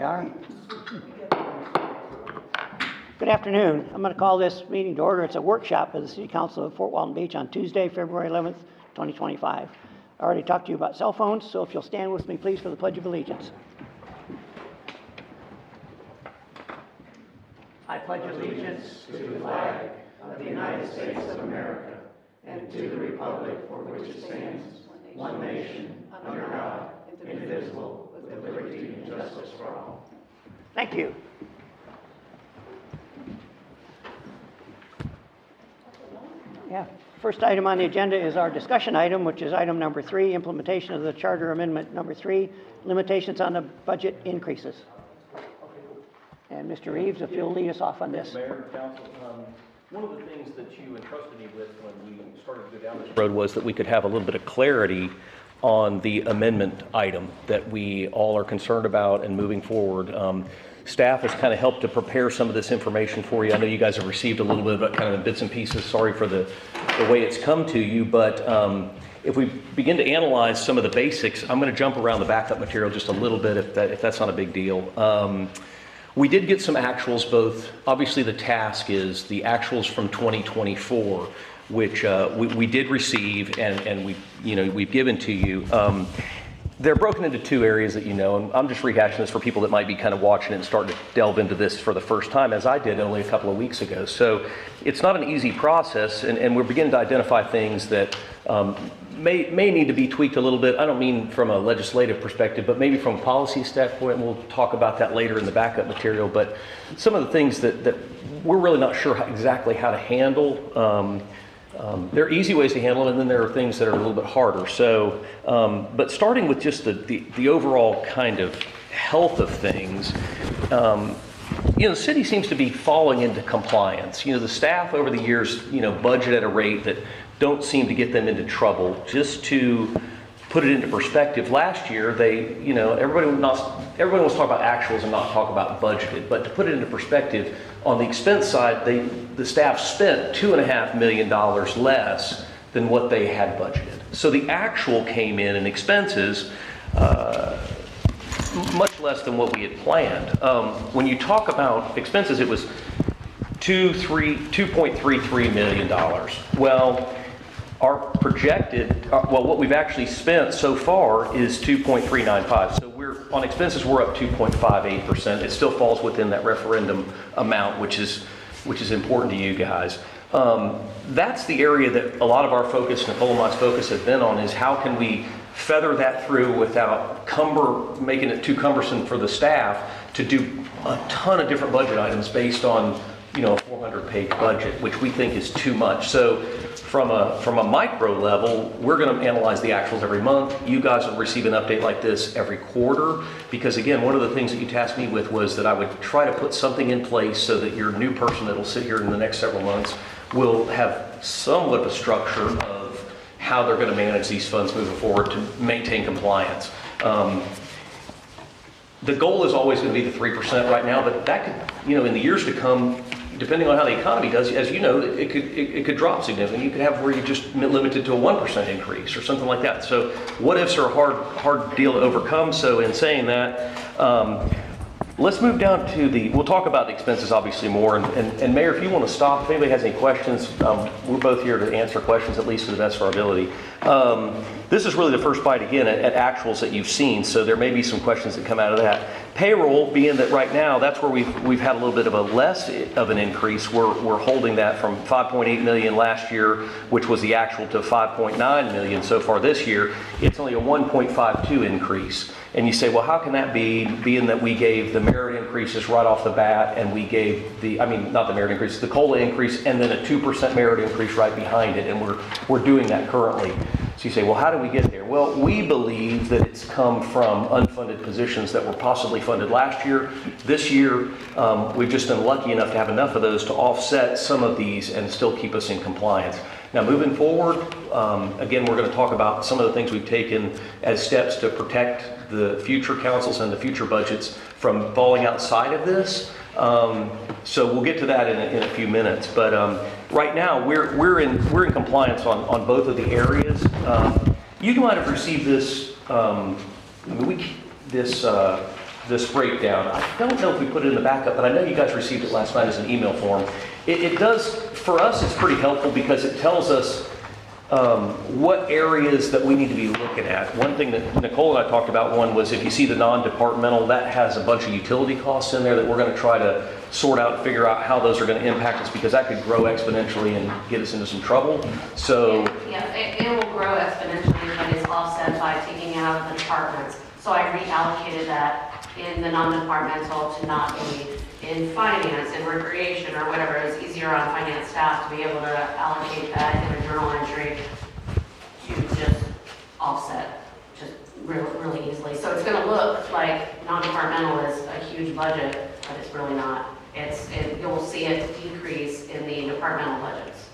we are. Good afternoon. I'm going to call this meeting to order. It's a workshop of the City Council of Fort Walton Beach on Tuesday, February 11th, 2025. I already talked to you about cell phones, so if you'll stand with me, please, for the Pledge of Allegiance. I pledge allegiance to the flag of the United States of America and to the republic for which it stands, one nation, under God, indivisible, with liberty and justice for all. Thank you. Yeah. First item on the agenda is our discussion item, which is item number 3, implementation of the Charter Amendment number 3, limitations on the budget increases. And Mr. Reeves, if you'll lead us off on this. Mayor, Council, one of the things that you entrusted me with when we started to go down this road was that we could have a little bit of clarity on the amendment item that we all are concerned about and moving forward. Staff has kind of helped to prepare some of this information for you. I know you guys have received a little bit of kind of bits and pieces. Sorry for the way it's come to you, but if we begin to analyze some of the basics, I'm going to jump around the backup material just a little bit if that's not a big deal. We did get some actuals, both, obviously the task is the actuals from 2024, which we did receive and we've given to you. They're broken into two areas that you know, and I'm just rehashing this for people that might be kind of watching it and starting to delve into this for the first time, as I did only a couple of weeks ago. So it's not an easy process, and we're beginning to identify things that may need to be tweaked a little bit. I don't mean from a legislative perspective, but maybe from a policy standpoint. We'll talk about that later in the backup material. But some of the things that we're really not sure exactly how to handle. There are easy ways to handle it, and then there are things that are a little bit harder. So, but starting with just the overall kind of health of things, the city seems to be falling into compliance. The staff over the years, budget at a rate that don't seem to get them into trouble. Just to put it into perspective, last year everybody was talking about actuals and not talk about budgeted. But to put it into perspective, on the expense side, the staff spent $2.5 million less than what they had budgeted. So the actual came in expenses much less than what we had planned. When you talk about expenses, it was $2.33 million. Well, our projected, what we've actually spent so far is 2.395. So on expenses, we're up 2.58%. It still falls within that referendum amount, which is important to you guys. That's the area that a lot of our focus, Nicole and my focus, has been on, is how can we feather that through without making it too cumbersome for the staff to do a ton of different budget items based on a 400-page budget, which we think is too much. So from a micro level, we're going to analyze the actuals every month. You guys will receive an update like this every quarter, because again, one of the things that you tasked me with was that I would try to put something in place so that your new person that'll sit here in the next several months will have somewhat of a structure of how they're going to manage these funds moving forward to maintain compliance. The goal is always going to be the 3% right now, but that could, in the years to come, depending on how the economy does, as you know, it could drop significantly. You could have where you just limited to a 1% increase or something like that. So what ifs are a hard deal to overcome. So in saying that, let's move down to we'll talk about the expenses obviously more. And Mayor, if you want to stop, if anybody has any questions, we're both here to answer questions, at least to the best of our ability. This is really the first bite again at actuals that you've seen, so there may be some questions that come out of that. Payroll, being that right now that's where we've had a little bit of a less of an increase. We're holding that from 5.8 million last year, which was the actual, to 5.9 million so far this year. It's only a 1.52 increase. And you say, well, how can that be, being that we gave the merit increases right off the bat, and we gave not the merit increase, the COLA increase, and then a 2% merit increase right behind it, and we're doing that currently. So you say, well, how do we get there? Well, we believe that it's come from unfunded positions that were possibly funded last year. This year, we've just been lucky enough to have enough of those to offset some of these and still keep us in compliance. Now, moving forward, again, we're going to talk about some of the things we've taken as steps to protect the future councils and the future budgets from falling outside of this. So we'll get to that in a few minutes. But right now, we're in compliance on both of the areas. You might have received this this breakdown. I don't know if we put it in the backup, but I know you guys received it last night as an email form. It does, for us, it's pretty helpful because it tells us what areas that we need to be looking at. One thing that Nicole and I talked about, one was if you see the non-departmental, that has a bunch of utility costs in there that we're going to try to sort out and figure out how those are going to impact us, because that could grow exponentially and get us into some trouble. So Yeah, it will grow exponentially, but it's offset by taking out the departments. So I reallocated that in the non-departmental to not be in finance and recreation or whatever. It's easier on finance staff to be able to allocate that in a journal entry to just offset just really easily. So it's going to look like non-departmental is a huge budget, but it's really not. You'll see it decrease in the departmental budgets.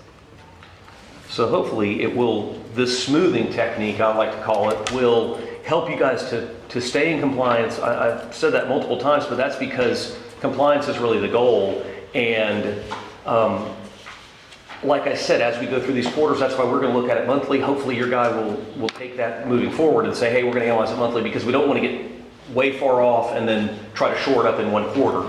So hopefully it will, this smoothing technique, I like to call it, will help you guys to stay in compliance. I've said that multiple times, but that's because compliance is really the goal. And like I said, as we go through these quarters, that's why we're going to look at it monthly. Hopefully your guy will take that moving forward and say, hey, we're going to analyze it monthly, because we don't want to get way far off and then try to shore it up in one quarter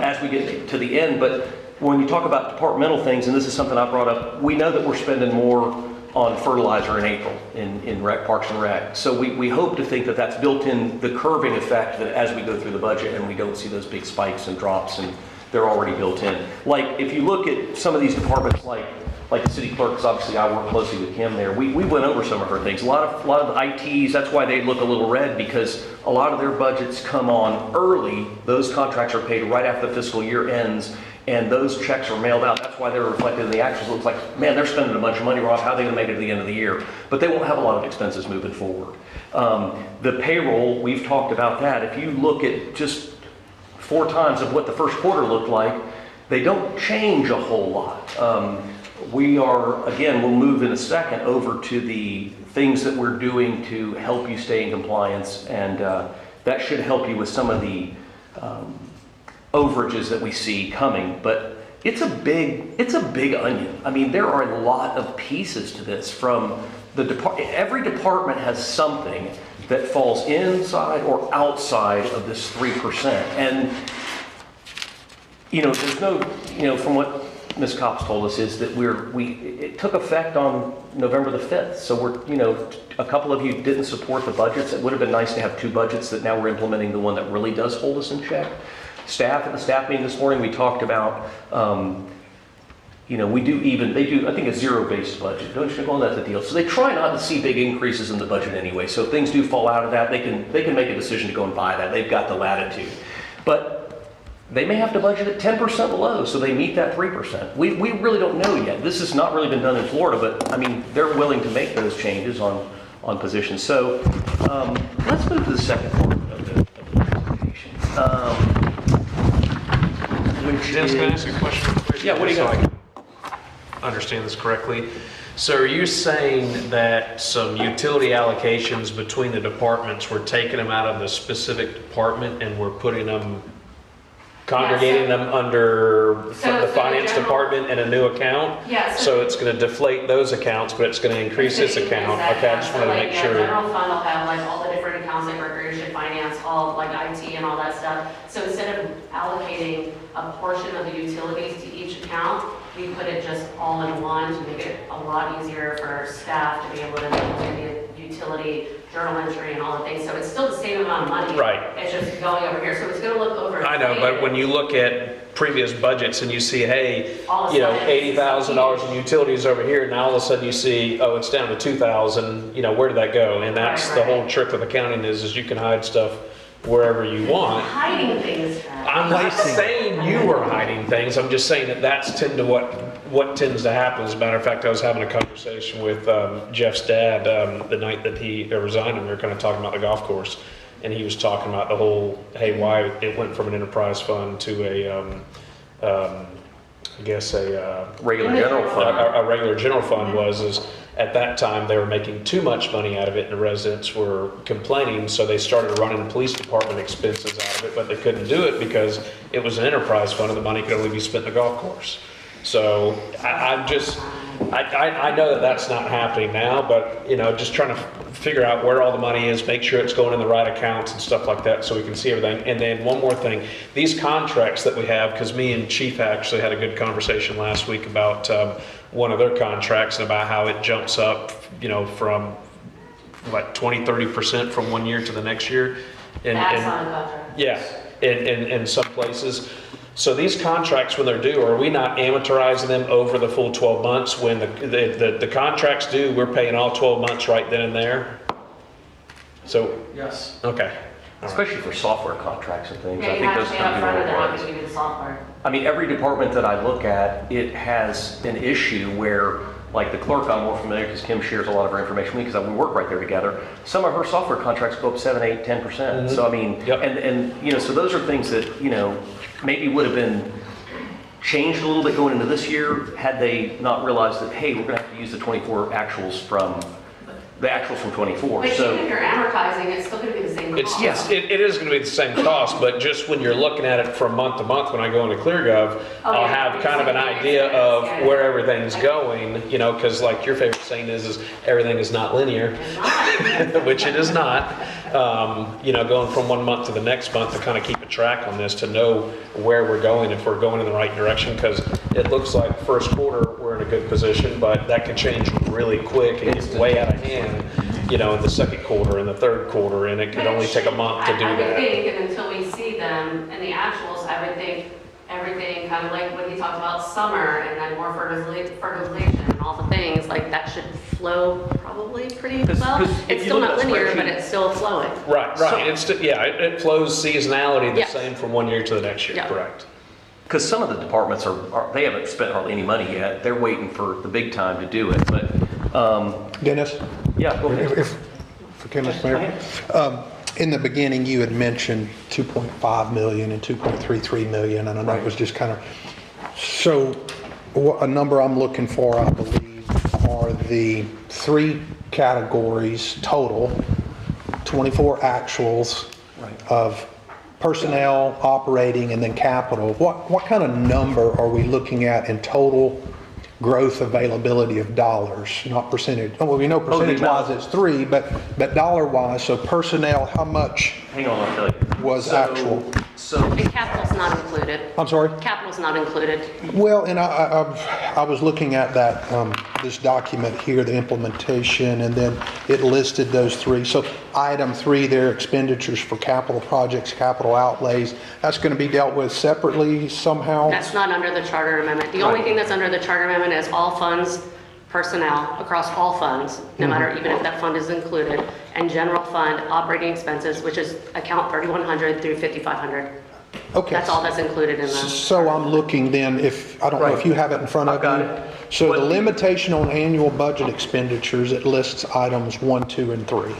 as we get to the end. But when you talk about departmental things, and this is something I brought up, we know that we're spending more on fertilizer in April in Rec Parks and Rec. So we hope to think that that's built in the curving effect, that as we go through the budget and we don't see those big spikes and drops, and they're already built in. Like if you look at some of these departments, like the city clerk, because obviously I work closely with him there, we went over some of her things. A lot of the ITs, that's why they look a little red, because a lot of their budgets come on early. Those contracts are paid right after the fiscal year ends, and those checks are mailed out. That's why they're reflected in the actuals. It looks like, man, they're spending a bunch of money, Rob. How are they going to make it to the end of the year? But they won't have a lot of expenses moving forward. The payroll, we've talked about that. If you look at just 4 times of what the first quarter looked like, they don't change a whole lot. We are, again, we'll move in a second over to the things that we're doing to help you stay in compliance, and that should help you with some of the overages that we see coming. But it's a big onion. I mean, there are a lot of pieces to this. From the every department has something that falls inside or outside of this 3%. And there's no, from what Ms. Copps told us, is that it took effect on November the 5th. So a couple of you didn't support the budgets. It would have been nice to have 2 budgets that now we're implementing the one that really does hold us in check. Staff, at the staff meeting this morning, we talked about, they do, I think, a zero-based budget. Don't you know, that's the deal. So they try not to see big increases in the budget anyway. So if things do fall out of that, they can make a decision to go and buy that. They've got the latitude. But they may have to budget at 10% below, so they meet that 3%. We really don't know yet. This has not really been done in Florida, but I mean, they're willing to make those changes on positions. So let's move to the second part of the presentation. Dennis, can I ask you a question real quick? Yeah, what do you got? So I can understand this correctly. So are you saying that some utility allocations between the departments, we're taking them out of the specific department and we're putting them, congregating them under the finance department in a new account? Yes. So it's going to deflate those accounts, but it's going to increase this account. Okay, I just wanted to make sure. General fund will have like all the different accounts, like recreation, finance, all like IT and all that stuff. So instead of allocating a portion of the utilities to each account, we put it just all in one to make it a lot easier for staff to be able to do the utility journal entry and all the things. So it's still the same amount of money. Right. It's just going over here. So it's going to look over. I know, but when you look at previous budgets and you see, hey, $80,000 in utilities over here, and now all of a sudden you see, oh, it's down to 2,000. Where did that go? And that's the whole trick of accounting is you can hide stuff wherever you want. Hiding things. I'm not saying you are hiding things. I'm just saying that that's what tends to happen. As a matter of fact, I was having a conversation with Jeff's dad the night that he resigned, and we were kind of talking about the golf course, and he was talking about the whole, hey, why it went from an enterprise fund to a regular general fund. A regular general fund is at that time they were making too much money out of it, and the residents were complaining, so they started running police department expenses out of it, but they couldn't do it because it was an enterprise fund and the money could only be spent in the golf course. So I'm just, I know that that's not happening now, but, you know, just trying to figure out where all the money is, make sure it's going in the right accounts and stuff like that, so we can see everything. And then one more thing, these contracts that we have, because me and Chief actually had a good conversation last week about one of their contracts and about how it jumps up, you know, from what, 20-30% from one year to the next year. That's on a contract. Yeah, in some places. So these contracts, when they're due, are we not amortizing them over the full 12 months? When the contract's due, we're paying all 12 months right then and there? So, Yes. okay. Especially for software contracts and things. Yeah, I you think have those to pay come up due front all and at then I'll once. give you the software. I mean, every department that I look at, it has an issue where, like the clerk, I'm more familiar because Kim shares a lot of her information with me because we work right there together. Some of her software contracts go up 7, 8, 10%. So I mean, Yep. and you know, so those are things that, you know, maybe would have been changed a little bit going into this year had they not realized that, hey, we're going to have to use the 24 actuals from 24. But So even if you're amortizing, it's still gonna be the same It's, cost. yes, it is gonna be the same cost, but just when you're looking at it from month to month, when I go into ClearGov, Oh, I'll yeah, have kind of an because idea yeah, of yeah. where everything's going, you know, because like your favorite saying is everything is not linear, It's not. which it is not. You know, going from one month to the next month to kind of keep a track on this, to know where we're going, if we're going in the right direction, because it looks like first quarter, we're in a good position, but that could change really quick and get way out of hand, you know, in the second quarter, in the third quarter, and it could But only take a month to do I would that. think, and until we see them in the actuals, I would think everything kind of like when he talked about summer and then more fertilization and all the things, like that should flow probably pretty 'Cause- well. 'cause if It's you still look not at linear, spreadsheet- but it's still flowing. Right, right. It's, yeah, it flows seasonality the Yes. same from one year to the next year, Yeah. correct? because some of the departments they haven't spent hardly any money yet. They're waiting for the big time to do it. But Dennis, yeah, go ahead. if okay, Mr. Mayor. In the beginning, you had mentioned 2.5 million and 2.33 million, and I know it was just kind of, so a number I'm looking for, I believe, are the 3 categories total, 24 actuals of personnel, operating, and then capital. What kind of number are we looking at in total growth availability of dollars, not percentage? Oh, well, we know percentage-wise it's 3, but dollar-wise, so personnel, how much Hang on, I'll tell you. was So- actual? So And capital's not included. I'm sorry? Capital's not included. Well, and I was looking at that, this document here, the implementation, and then it listed those 3. So item 3 there, expenditures for capital projects, capital outlays, that's going to be dealt with separately somehow? That's not under the charter amendment. The only thing that's under the charter amendment is all funds, personnel, across all funds, no matter, even if that fund is included, and general fund operating expenses, which is account 3100 through 5500. Okay. That's all that's included in the. So I'm looking then, I don't know if you have it in front of I've got you. it. So the What- limitation on annual budget expenditures, it lists items 1, 2, and 3.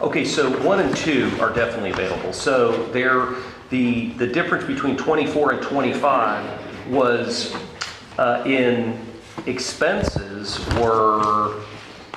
okay, so 1 and 2 are definitely available. So the difference between 24 and 25 was in expenses were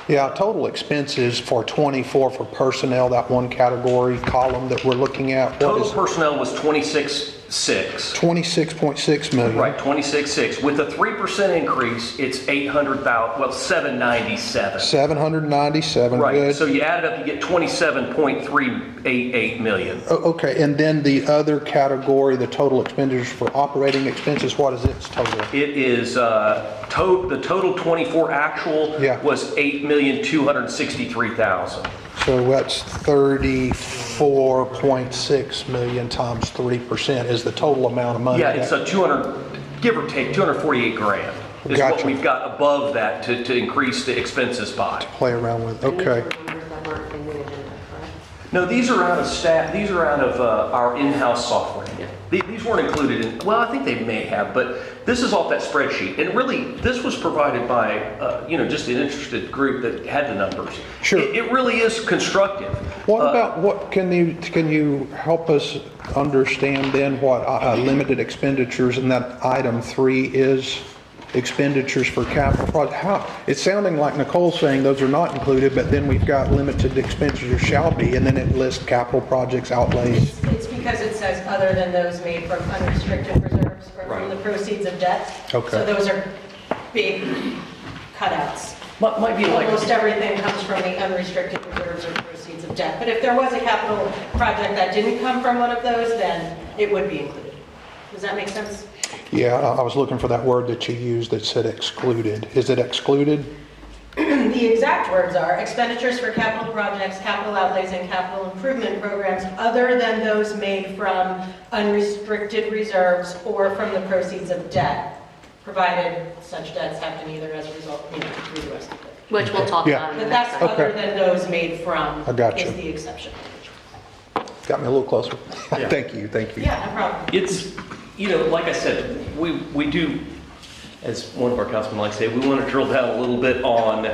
Yeah, total expenses for 24 for personnel, that one category column that we're looking at, what total is personnel was 26.6. 26.6 million? Right, 26.6. With a 3% increase, it's 800,000, well, 797. 797, Right, good. so you add it up, you get 27.388 million. Okay, and then the other category, the total expenditures for operating expenses, what is its total? It is, the total 24 actual Yeah. was 8,263,000. So that's 34.6 million times 3% is the total amount of money. Yeah, it's a 200, give or take, 248 grand is what Gotcha. we've got above that to increase the expenses by. Play around with, okay. Numbers that weren't in the agenda, correct? No, these are out of staff, these are out of our in-house software. These weren't included in, well, I think they may have, but this is off that spreadsheet. And really, this was provided by, just an interested group that had the numbers. Sure. It really is constructive. What about, can you help us understand then what limited expenditures in that item 3 is? Expenditures for capital projects. It's sounding like Nicole's saying those are not included, but then we've got limited expenditures shall be, and then it lists capital projects outlays. It's because it says other than those made from unrestricted reserves or from the proceeds of debt. Okay. So those are being cutouts. Might be like, Almost everything comes from the unrestricted reserves or proceeds of debt. But if there was a capital project that didn't come from one of those, then it would be included. Does that make sense? Yeah, I was looking for that word that you used that said excluded. Is it excluded? The exact words are expenditures for capital projects, capital outlays, and capital improvement programs other than those made from unrestricted reserves or from the proceeds of debt, provided such debts happen either as a result, through the rest of it. Which we'll talk Yeah. about in the But next that's section. other than those made from I got you. is the exception. Got me a little closer. Yeah. Thank you. Yeah, no problem. it's, like I said, we do, as one of our councilmen likes to say, we want to drill down a little bit on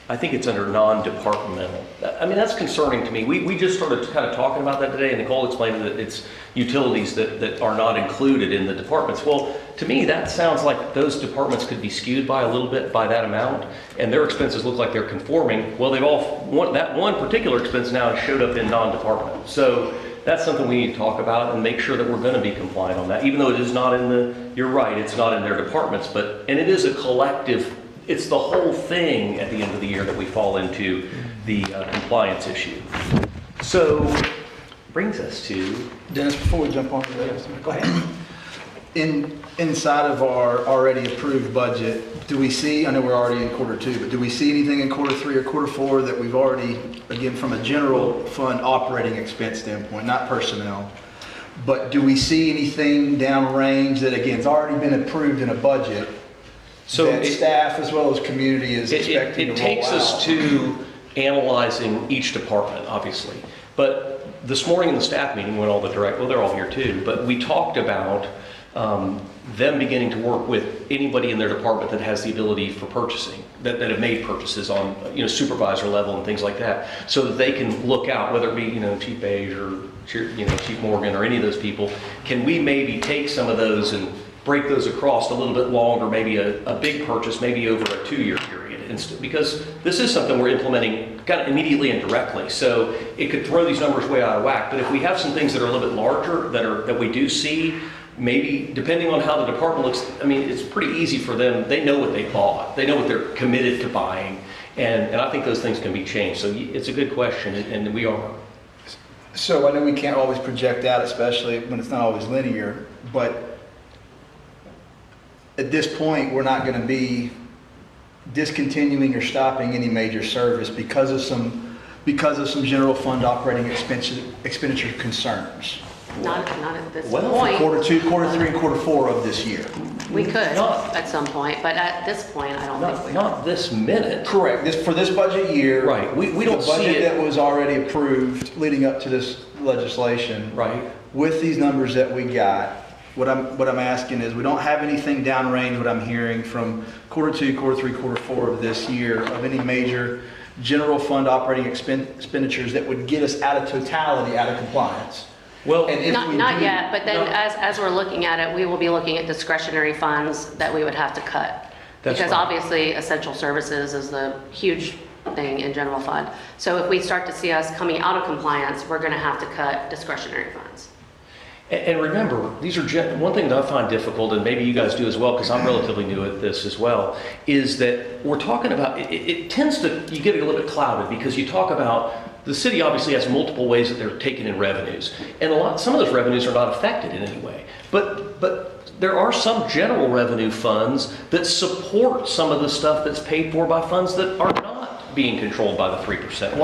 I think it's under non-departmental. I mean, that's concerning to me. We just started kind of talking about that today, and Nicole explained that it's utilities that are not included in the departments. Well, to me, that sounds like those departments could be skewed by a little bit by that amount, and their expenses look like they're conforming. Well, that one particular expense now showed up in non-departmental. So that's something we need to talk about and make sure that we're going to be compliant on that, even though it is not you're right, it's not in their departments, and it is a collective. It's the whole thing at the end of the year that we fall into the compliance issue. So, brings us to... Dennis, before we jump on to that, Go ahead. inside of our already approved budget, do we see, I know we're already in quarter two, but do we see anything in quarter three or quarter four that we've already, again, from a general fund operating expense standpoint, not personnel, but do we see anything downrange that, again, has already been approved in a budget So that staff as well as community is expecting to it roll takes us out? to analyzing each department, obviously. But this morning in the staff meeting, when they're all here too, but we talked about them beginning to work with anybody in their department that has the ability for purchasing, that have made purchases on supervisor level and things like that, so that they can look out, whether it be Chief Beige or Chief Morgan or any of those people. Can we maybe take some of those and break those across a little bit longer, maybe a big purchase, maybe over a 2-year period, because this is something we're implementing kind of immediately and directly. So it could throw these numbers way out of whack. But if we have some things that are a little bit larger that we do see, maybe depending on how the department looks, I mean, it's pretty easy for them. They know what they bought. They know what they're committed to buying. And I think those things can be changed. So it's a good question, and we are. So I know we can't always project out, especially when it's not always linear, but at this point, we're not going to be discontinuing or stopping any major service because of some general fund operating expenditure concerns. Not at this Well, point. Quarter two, quarter three, and quarter four of this year. We could Not- at some point, but at this point, I don't think we are. Not this minute. Correct. For this budget year. Right. We don't the see budget it. that was already approved leading up to this legislation. Right. With these numbers that we got, what I'm asking is, we don't have anything downrange, what I'm hearing from quarter two, quarter three, quarter four of this year of any major general fund operating expenditures that would get us out of totality, out of compliance. Well, And if we Not do- yet, but then No. as we're looking at it, we will be looking at discretionary funds that we would have to cut. That's Because right. obviously, essential services is the huge thing in general fund. So if we start to see us coming out of compliance, we're going to have to cut discretionary funds. And remember, these are one thing that I find difficult, and maybe you guys do as well, because I'm relatively new at this as well, is that we're talking about, it tends to, you get a little bit clouded because you talk about, the city obviously has multiple ways that they're taking in revenues. And some of those revenues are not affected in any way. But there are some general revenue funds that support some of the stuff that's paid for by funds that are not being controlled by the 3%.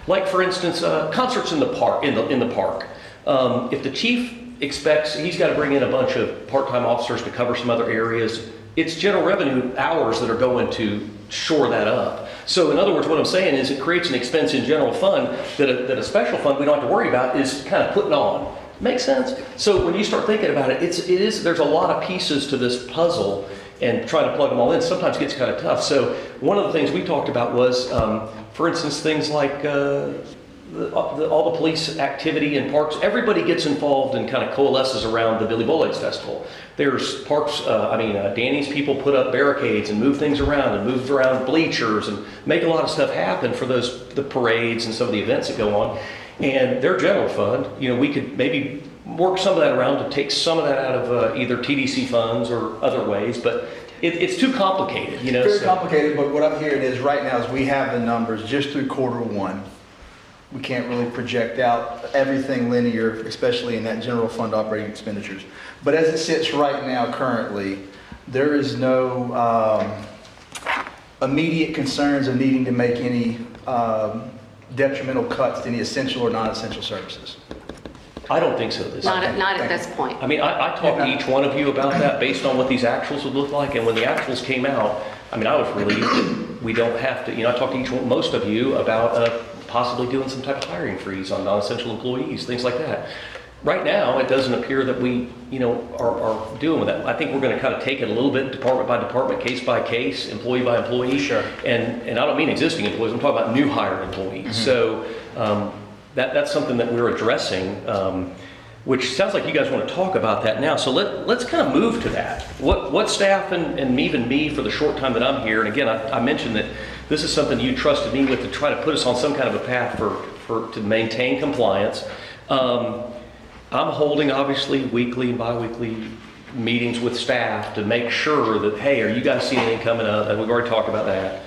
Like for instance, concerts in the park, in the park. If the chief expects, he's got to bring in a bunch of part-time officers to cover some other areas, it's general revenue hours that are going to shore that up. So in other words, what I'm saying is it creates an expense in general fund that a special fund we don't have to worry about is kind of putting on. Makes sense? So when you start thinking about it, there's a lot of pieces to this puzzle, and trying to plug them all in sometimes gets kind of tough. So one of the things we talked about was, for instance, things like all the police activity in parks. Everybody gets involved and kind of coalesces around the Billy Bullets Festival. There's parks, Danny's people put up barricades and move things around and move around bleachers and make a lot of stuff happen for the parades and some of the events that go on. And their general fund, we could maybe work some of that around to take some of that out of either TDC funds or other ways, but it's too complicated, you know. Very so- complicated, but what I'm hearing is right now is we have the numbers just through Q1. We can't really project out everything linear, especially in that general fund operating expenditures. But as it sits right now currently, there is no immediate concerns of needing to make any detrimental cuts to any essential or non-essential services. I don't think so this Not time. at this point. I mean, I talked to each one of you about that based on what these actuals would look like, and when the actuals came out, I mean, I was relieved that we don't have to, you know, I talked to each one, most of you about possibly doing some type of hiring freeze on non-essential employees, things like that. Right now, it doesn't appear that we, you know, are doing with that. I think we're going to kind of take it a little bit department by department, case by case, employee by employee. Sure. And I don't mean existing employees, I'm talking about new hired employees. So that's something that we're addressing, which sounds like you guys want to talk about that now. So let's kind of move to that. What staff and even me for the short time that I'm here, and again, I mentioned that this is something you trusted me with to try to put us on some kind of a path to maintain compliance. I'm holding obviously weekly and bi-weekly meetings with staff to make sure that, hey, are you guys seeing anything coming up? And we've already talked about that.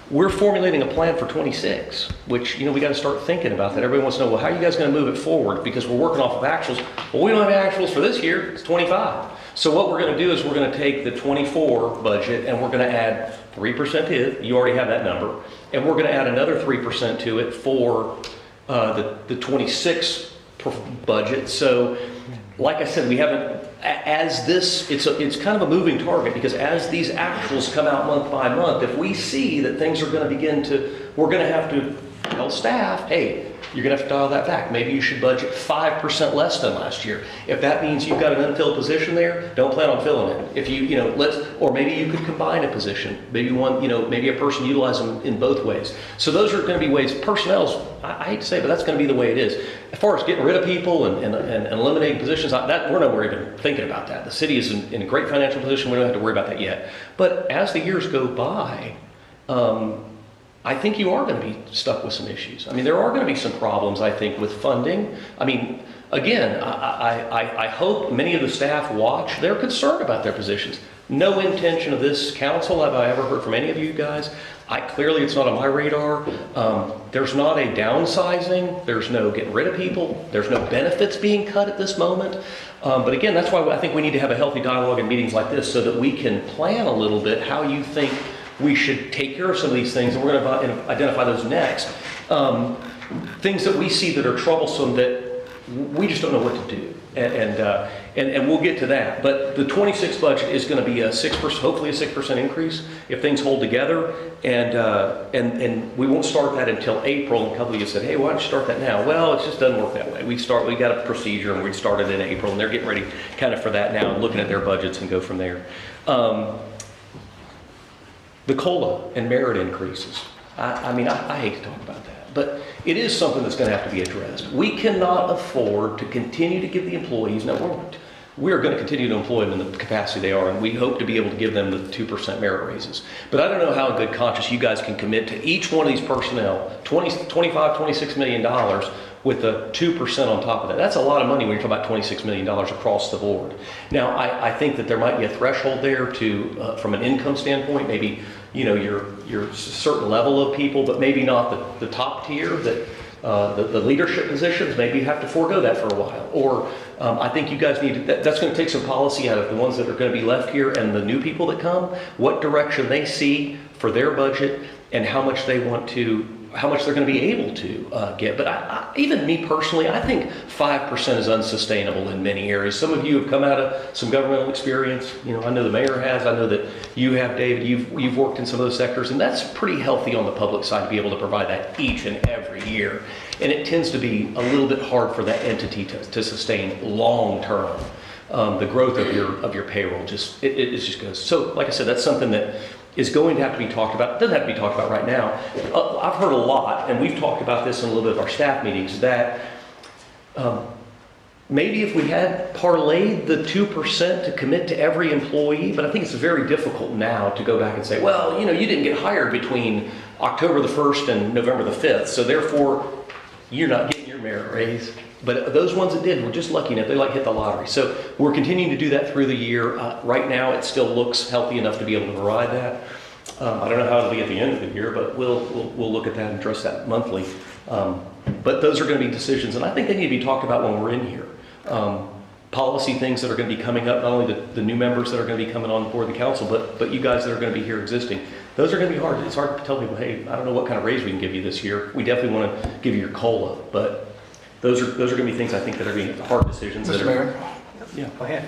We're formulating a plan for 26, which, you know, we got to start thinking about that. Everybody wants to know, well, how are you guys going to move it forward? Because we're working off of actuals. Well, we don't have actuals for this year. It's 25. So what we're going to do is we're going to take the 24 budget and we're going to add 3% to it. You already have that number. And we're going to add another 3% to it for the 26 budget. So like I said, we haven't, as this, it's kind of a moving target, because as these actuals come out month by month, if we see that things are going to begin to, we're going to have to tell staff, hey, you're going to have to dial that back. Maybe you should budget 5% less than last year. If that means you've got an unfilled position there, don't plan on filling it. If you know, or maybe you could combine a position. Maybe one, you know, maybe a person utilize them in both ways. So those are going to be ways, personnel's, I hate to say, but that's going to be the way it is. As far as getting rid of people and eliminating positions, we're nowhere even thinking about that. The city is in a great financial position. We don't have to worry about that yet. But as the years go by, I think you are going to be stuck with some issues. I mean, there are going to be some problems, I think, with funding. I mean, again, I hope many of the staff watch. They're concerned about their positions. No intention of this council have I ever heard from any of you guys. Clearly, it's not on my radar. There's not a downsizing. There's no getting rid of people. There's no benefits being cut at this moment. But again, that's why I think we need to have a healthy dialogue in meetings like this so that we can plan a little bit how you think we should take care of some of these things, and we're going to identify those next. Things that we see that are troublesome that we just don't know what to do, and we'll get to that. But the 26 budget is going to be a 6%, hopefully a 6% increase if things hold together, and we won't start that until April. And a couple of you said, hey, why don't you start that now? Well, it just doesn't work that way. We got a procedure, and we started in April, and they're getting ready kind of for that now and looking at their budgets and go from there. The COLA and merit increases. I mean, I hate to talk about that, but it is something that's going to have to be addressed. We cannot afford to continue to give the employees, we're going to continue to employ them in the capacity they are, and we hope to be able to give them the 2% merit raises. But I don't know how in good conscience you guys can commit to each one of these personnel, $26 million with a 2% on top of that. That's a lot of money when you're talking about $26 million across the board. Now, I think that there might be a threshold there to, from an income standpoint, maybe, you know, your certain level of people, but maybe not the top tier, that the leadership positions, maybe you have to forego that for a while. Or I think you guys need to, that's going to take some policy out of the ones that are going to be left here and the new people that come, what direction they see for their budget and how much they want to, how much they're going to be able to get. But even me personally, I think 5% is unsustainable in many areas. Some of you have come out of some governmental experience. You know, I know the mayor has. I know that you have, David. You've worked in some of those sectors, and that's pretty healthy on the public side to be able to provide that each and every year. And it tends to be a little bit hard for that entity to sustain long term. The growth of your payroll just it just goes. So, like I said, that's something that is going to have to be talked about. It doesn't have to be talked about right now. I've heard a lot, and we've talked about this in a little bit of our staff meetings, that maybe if we had parlayed the 2% to commit to every employee, but I think it's very difficult now to go back and say, well, you know, you didn't get hired between October the 1st and November the 5th, so therefore you're not getting your merit raise. But those ones that did were just lucky enough, they like hit the lottery. So we're continuing to do that through the year. Right now, it still looks healthy enough to be able to provide that. I don't know how it'll be at the end of the year, but we'll look at that and address that monthly. But those are going to be decisions, and I think they need to be talked about when we're in here. Policy things that are going to be coming up, not only the new members that are going to be coming on board the council, but you guys that are going to be here existing. Those are going to be hard. It's hard to tell people, hey, I don't know what kind of raise we can give you this year. We definitely want to give you your COLA, but those are going to be things I think that are going to be hard decisions. Mr. Mayor? Yeah, go ahead.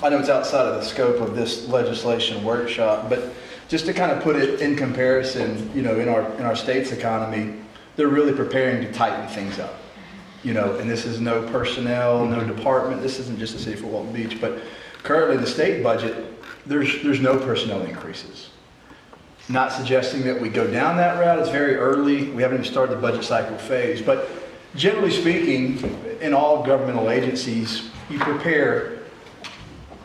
I know it's outside of the scope of this legislation workshop, but just to kind of put it in comparison, in our state's economy, they're really preparing to tighten things up. And this is no personnel, no department. This isn't just the city of Fort Walton Beach, but currently the state budget, there's no personnel increases. Not suggesting that we go down that route. It's very early. We haven't even started the budget cycle phase, but generally speaking, in all governmental agencies, you prepare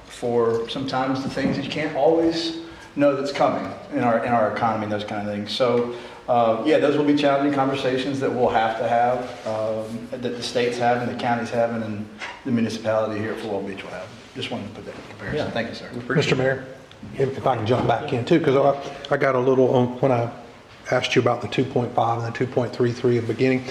for sometimes the things that you can't always know that's coming in our economy and those kind of things. So, those will be challenging conversations that we'll have to have, that the states have and the counties have and the municipality here at Fort Walton Beach will have. Just wanted to put that in comparison. Yeah. Thank you, sir. Mr. Mayor, if I can jump back in too, because I got a little on when I asked you about the 2.5 and the 2.33 at the beginning.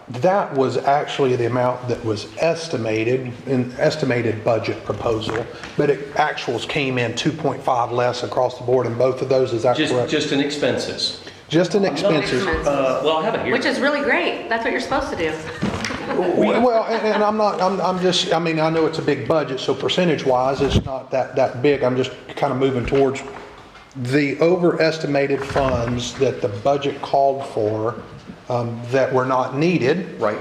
That was actually the amount that was estimated in estimated budget proposal, but actuals came in 2.5 less across the board in both of those. Is that correct? Just in expenses. Just in expenses. Well, I have it here. Which is really great. That's what you're supposed to do. Well, and I know it's a big budget, so percentage-wise, it's not that big. I'm just kind of moving towards the overestimated funds that the budget called for that were not needed. Right.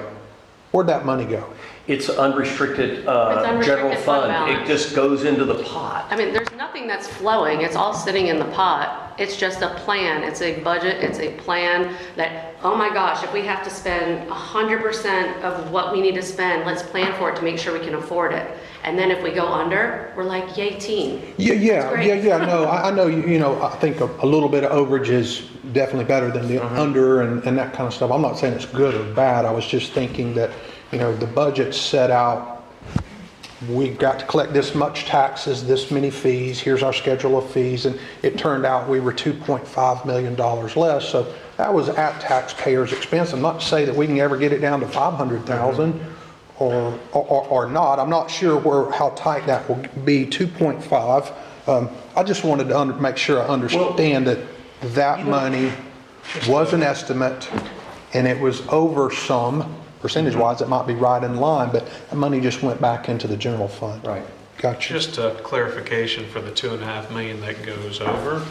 Where'd that money go? It's unrestricted, unrestricted general fund fund. balance. It just goes into the pot. I mean, there's nothing that's flowing. It's all sitting in the pot. It's just a plan. It's a budget. It's a plan that, oh my gosh, if we have to spend 100% of what we need to spend, let's plan for it to make sure we can afford it. And then if we go under, we're like, yay, team. Yeah. great. No, I know, I think a little bit of overage is definitely better than the under and that kind of stuff. I'm not saying it's good or bad. I was just thinking that, the budget set out, we've got to collect this much taxes, this many fees, here's our schedule of fees, and it turned out we were $2.5 million less, so that was at taxpayers' expense. I'm not to say that we can ever get it down to 500,000 or not. I'm not sure how tight that will be, 2.5. I just wanted to make sure I understand that money was an estimate and it was over some. Percentage-wise, it might be right in line, but the money just went back into the general fund. Right. Gotcha. Just a clarification for the $2.5 million that goes over.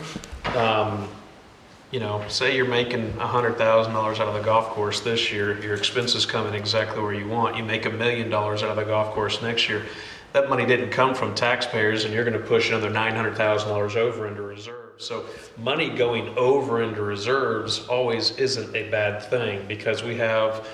Say you're making $100,000 out of the golf course this year, your expenses come in exactly where you want. You make $1 million out of the golf course next year. That money didn't come from taxpayers, and you're going to push another $900,000 over into reserves. So money going over into reserves always isn't a bad thing, because we have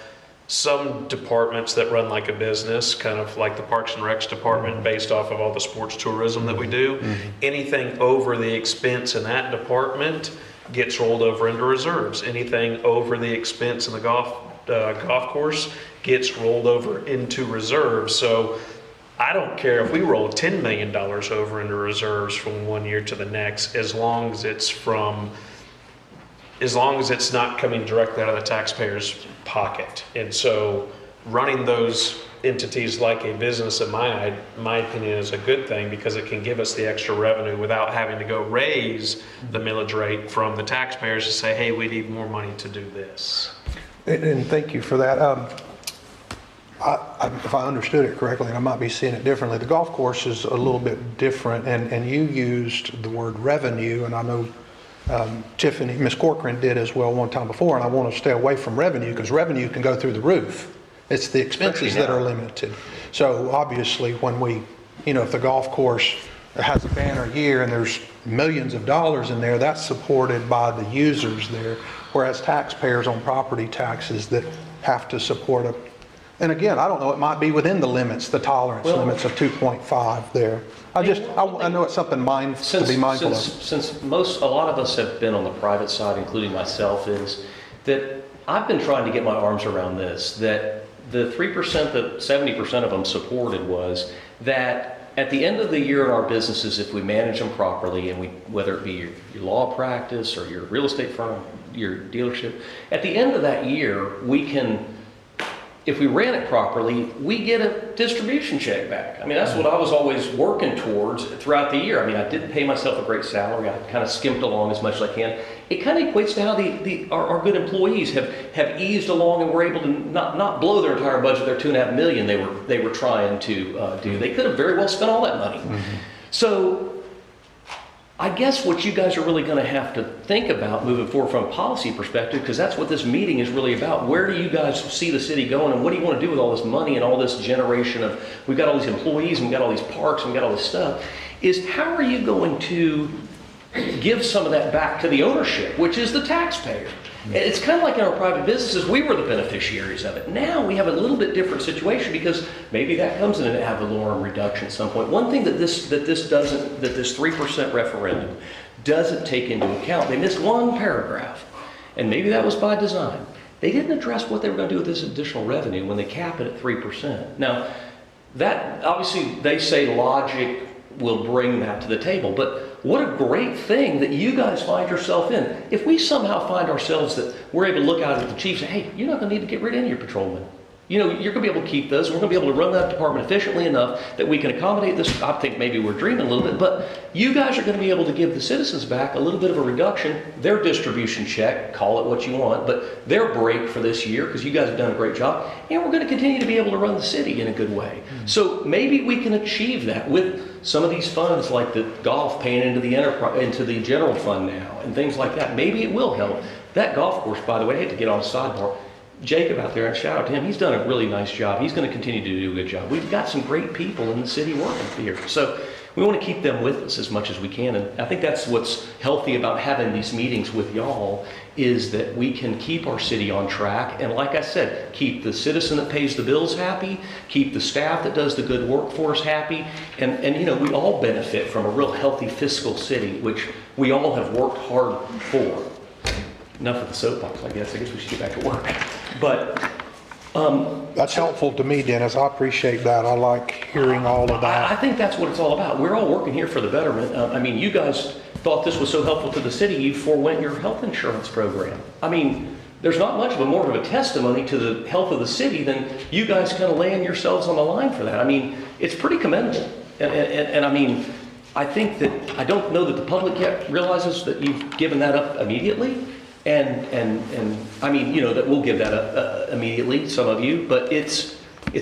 some departments that run like a business, kind of like the Parks and Recs department, based off of all the sports tourism that we do. Anything over the expense in that department gets rolled over into reserves. Anything over the expense in the golf course gets rolled over into reserves. So I don't care if we roll $10 million over into reserves from one year to the next, as long as it's not coming directly out of the taxpayer's pocket. And so running those entities like a business, in my opinion, is a good thing, because it can give us the extra revenue without having to go raise the millage rate from the taxpayers to say, hey, we need more money to do this. And thank you for that. If I understood it correctly, and I might be seeing it differently, the golf course is a little bit different, and you used the word revenue, and I know Tiffany, Ms. Corcoran did as well one time before, and I want to stay away from revenue, because revenue can go through the roof. It's the expenses that are limited. So obviously when if the golf course has a banner year and there's millions of dollars in there, that's supported by the users there, whereas taxpayers on property taxes that have to support and again, I don't know, it might be within the limits, the tolerance limits of 2.5 there. I know it's something to be mindful of. Since a lot of us have been on the private side, including myself, is that I've been trying to get my arms around this, that the 3% that 70% of them supported was that at the end of the year in our businesses, if we manage them properly, and whether it be your law practice or your real estate firm, your dealership, at the end of that year, we can, if we ran it properly, we get a distribution check back. I mean, that's what I was always working towards throughout the year. I mean, I didn't pay myself a great salary. I kind of skimped along as much as I can. It kind of equates to how our good employees have eased along and were able to not blow their entire budget, their $2.5 million they were trying to do. They could have very well spent all that money. So I guess what you guys are really going to have to think about moving forward from a policy perspective, because that's what this meeting is really about. Where do you guys see the city going, and what do you want to do with all this money and all this generation of, we've got all these employees, and we've got all these parks, and we've got all this stuff, is how are you going to give some of that back to the ownership, which is the taxpayer? And it's kind of like in our private businesses, we were the beneficiaries of it. Now we have a little bit different situation because maybe that comes in an ad valorem reduction at some point. One thing that this 3% referendum doesn't take into account, they missed one paragraph, and maybe that was by design. They didn't address what they were going to do with this additional revenue when they cap it at 3%. Now, that obviously they say logic will bring that to the table, but what a great thing that you guys find yourself in. If we somehow find ourselves that we're able to look out at the chief and say, hey, you're not going to need to get rid of any of your patrolmen. You know, you're going to be able to keep those. We're going to be able to run that department efficiently enough that we can accommodate this. I think maybe we're dreaming a little bit, but you guys are going to be able to give the citizens back a little bit of a reduction, their distribution check, call it what you want, but their break for this year, because you guys have done a great job, and we're going to continue to be able to run the city in a good way. So maybe we can achieve that with some of these funds, like the golf paying into the general fund now, and things like that. Maybe it will help. That golf course, by the way, I hate to get on a sidebar, Jacob out there, and shout out to him, he's done a really nice job. He's going to continue to do a good job. We've got some great people in the city working here. So we want to keep them with us as much as we can. And I think that's what's healthy about having these meetings with y'all, is that we can keep our city on track. And like I said, keep the citizen that pays the bills happy, keep the staff that does the good work for us happy. And you know, we all benefit from a real healthy fiscal city, which we all have worked hard for. Enough of the soapbox, I guess. I guess we should get back to work. But that's helpful to me, Dennis. I appreciate that. I like hearing all of that. I think that's what it's all about. We're all working here for the betterment. I mean, you guys thought this was so helpful to the city, you forewent your health insurance program. I mean, there's not much of a more of a testimony to the health of the city than you guys kind of laying yourselves on the line for that. I mean, it's pretty commendable. And I mean, I think that, I don't know that the public yet realizes that you've given that up immediately. And I mean, you know, that we'll give that up immediately, some of you, but it's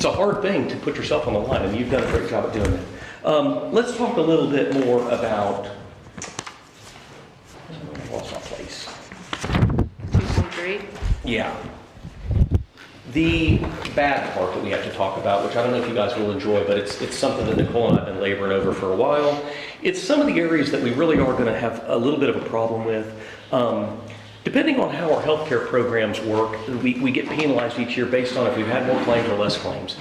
a hard thing to put yourself on the line, and you've done a great job of doing that. Let's talk a little bit more about, I lost my place. 2.3? Yeah. The bad part that we have to talk about, which I don't know if you guys will enjoy, but it's something that Nicole and I have been laboring over for a while. It's some of the areas that we really are going to have a little bit of a problem with. Depending on how our healthcare programs work, we get penalized each year based on if we've had more claims or less claims.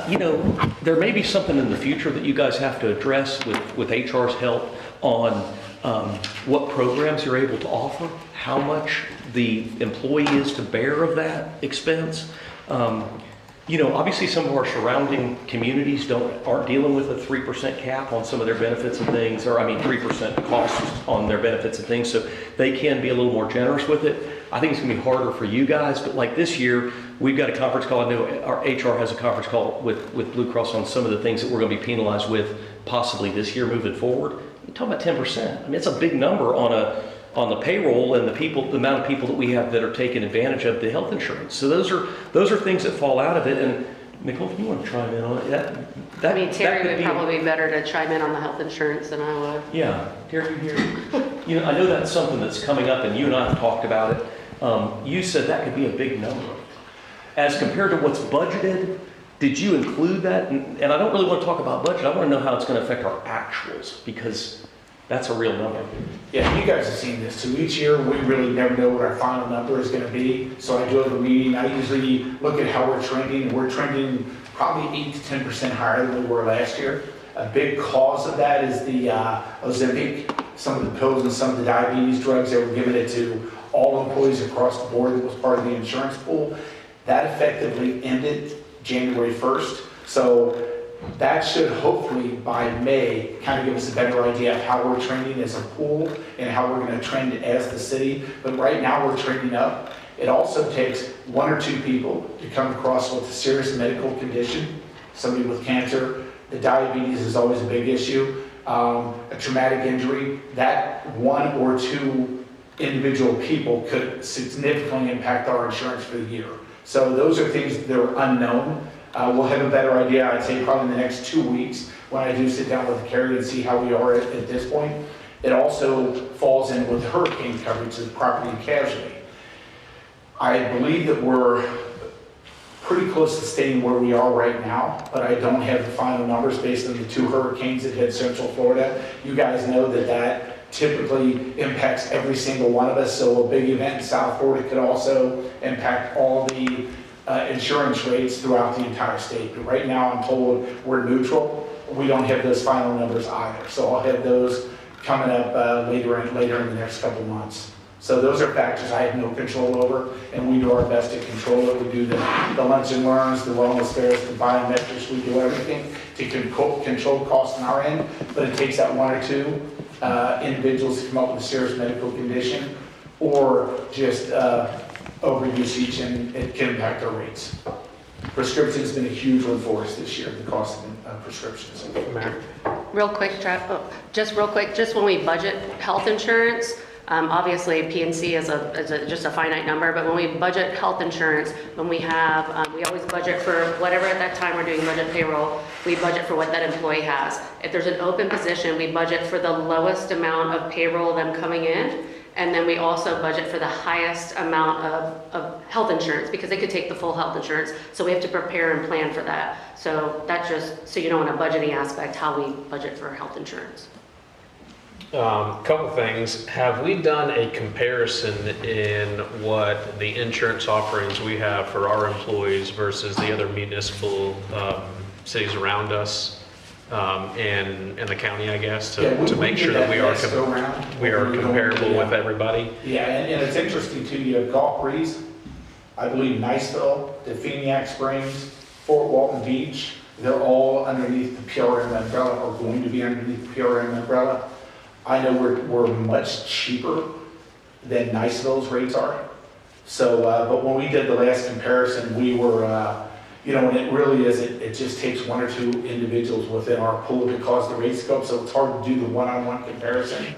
You know, there may be something in the future that you guys have to address with HR's help on what programs you're able to offer, how much the employee is to bear of that expense. You know, obviously some of our surrounding communities aren't dealing with a 3% cap on some of their benefits and things, or 3% costs on their benefits and things, so they can be a little more generous with it. I think it's gonna be harder for you guys, but like this year, we've got a conference call. I know our HR has a conference call with Blue Cross on some of the things that we're gonna be penalized with possibly this year moving forward. You're talking about 10%. I mean, it's a big number on the payroll and the amount of people that we have that are taking advantage of the health insurance. So those are things that fall out of it. And Nicole, if you want to chime in on it, I mean, Terry would probably be better to chime in on the health insurance than I would. Yeah, Terry, you here? You know, I know that's something that's coming up, and you and I have talked about it. You said that could be a big number. As compared to what's budgeted, did you include that? And I don't really want to talk about budget. I want to know how it's going to affect our actuals, because that's a real number. Yeah, you guys have seen this too. Each year, we really never know what our final number is going to be. So I go to the meeting, I usually look at how we're trending, and we're trending probably 8 to 10% higher than we were last year. A big cause of that is the Ozempic, some of the pills and some of the diabetes drugs that were given it to all employees across the board that was part of the insurance pool. That effectively ended January 1st. So that should hopefully by May kind of give us a better idea of how we're trending as a pool and how we're going to trend as the city. But right now we're trending up. It also takes 1 or 2 people to come across with a serious medical condition, somebody with cancer. The diabetes is always a big issue. A traumatic injury, that 1 or 2 individual people could significantly impact our insurance for the year. So those are things that are unknown. We'll have a better idea, I'd say probably in the next 2 weeks when I do sit down with Carrie and see how we are at this point. It also falls in with hurricane coverage of property and casualty. I believe that we're pretty close to staying where we are right now, but I don't have the final numbers based on the 2 hurricanes that hit Central Florida. You guys know that that typically impacts every single one of us, so a big event in South Florida could also impact all the insurance rates throughout the entire state. But right now I'm told we're neutral. We don't have those final numbers either, so I'll have those coming up later in the next couple months. So those are factors I have no control over, and we do our best to control it. We do the lunch and learns, the wellness fairs, the biometrics, we do everything to control costs on our end, but it takes that 1 or 2 individuals to come up with a serious medical condition or just overusage, and it can impact our rates. Prescription's been a huge one for us this year, the cost of prescriptions. Real quick, just when we budget health insurance, obviously PNC is just a finite number, but when we budget health insurance, when we have, we always budget for whatever at that time we're doing budget payroll, we budget for what that employee has. If there's an open position, we budget for the lowest amount of payroll them coming in, and then we also budget for the highest amount of health insurance, because they could take the full health insurance, so we have to prepare and plan for that. So that's just, so you know, in a budgeting aspect, how we budget for health insurance. Couple things. Have we done a comparison in what the insurance offerings we have for our employees versus the other municipal cities around us and the county, I guess, to make sure that we are comparable with everybody? Yeah, and it's interesting too. You have Gulf Breeze, I believe Niceville, Definiak Springs, Fort Walton Beach. They're all underneath the PRM umbrella, or going to be underneath the PRM umbrella. I know we're much cheaper than Niceville's rates are. So, but when we did the last comparison, we were, you know, and it really is, it just takes 1 or 2 individuals within our pool to cause the rate scope. So it's hard to do the one-on-one comparison.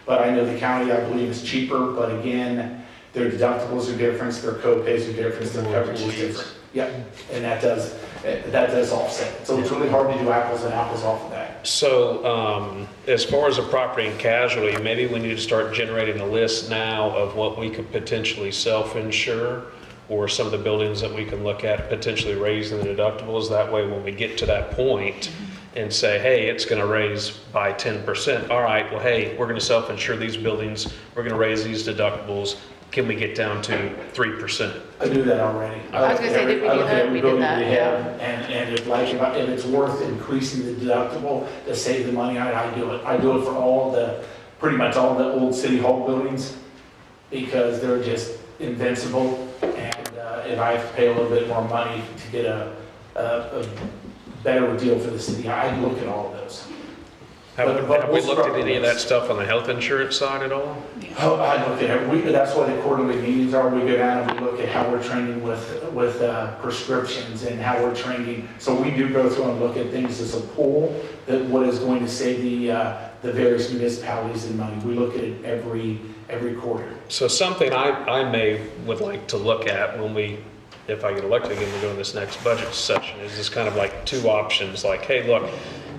But I know the county, I believe, is cheaper. But again, their deductibles are different, their co-pays are different, their coverage is different. Yeah, and that does offset. So it's really hard to do apples and apples off of that. So as far as a property and casualty, maybe we need to start generating a list now of what we could potentially self-insure, or some of the buildings that we can look at potentially raising the deductibles. That way, when we get to that point and say, hey, it's going to raise by 10%. All right, well, hey, we're going to self-insure these buildings. We're going to raise these deductibles. Can we get down to 3%? I do that already. I was gonna say, did we do that? We did that, yeah. And if it's worth increasing the deductible to save the money, I do it. I do it for pretty much all the old city hall buildings, because they're just invincible. And if I have to pay a little bit more money to get a better deal for the city, I look at all of those. Have we looked at any of that stuff on the health insurance side at all? Oh, I look at it. That's what the quarterly meetings are. We go down and we look at how we're trending with prescriptions and how we're trending. So we do go through and look at things as a pool, that what is going to save the various municipalities in money. We look at it every quarter. So something I would like to look at when if I get elected again, we go in this next budget session, is this kind of like 2 options. Like, hey, look,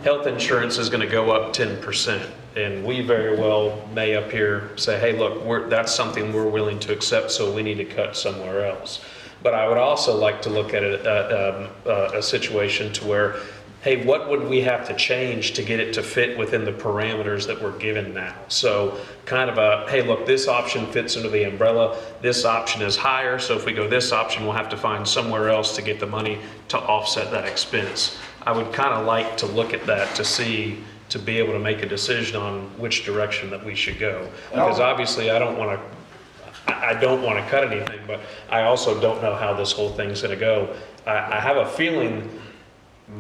health insurance is going to go up 10%, and we very well may up here say, hey, look, that's something we're willing to accept, so we need to cut somewhere else. But I would also like to look at a situation to where, hey, what would we have to change to get it to fit within the parameters that we're given now? So kind of hey, look, this option fits under the umbrella. This option is higher, so if we go this option, we'll have to find somewhere else to get the money to offset that expense. I would kind of like to look at that to be able to make a decision on which direction that we should go. Because obviously I don't want to, I don't want to cut anything, but I also don't know how this whole thing's going to go. I have a feeling,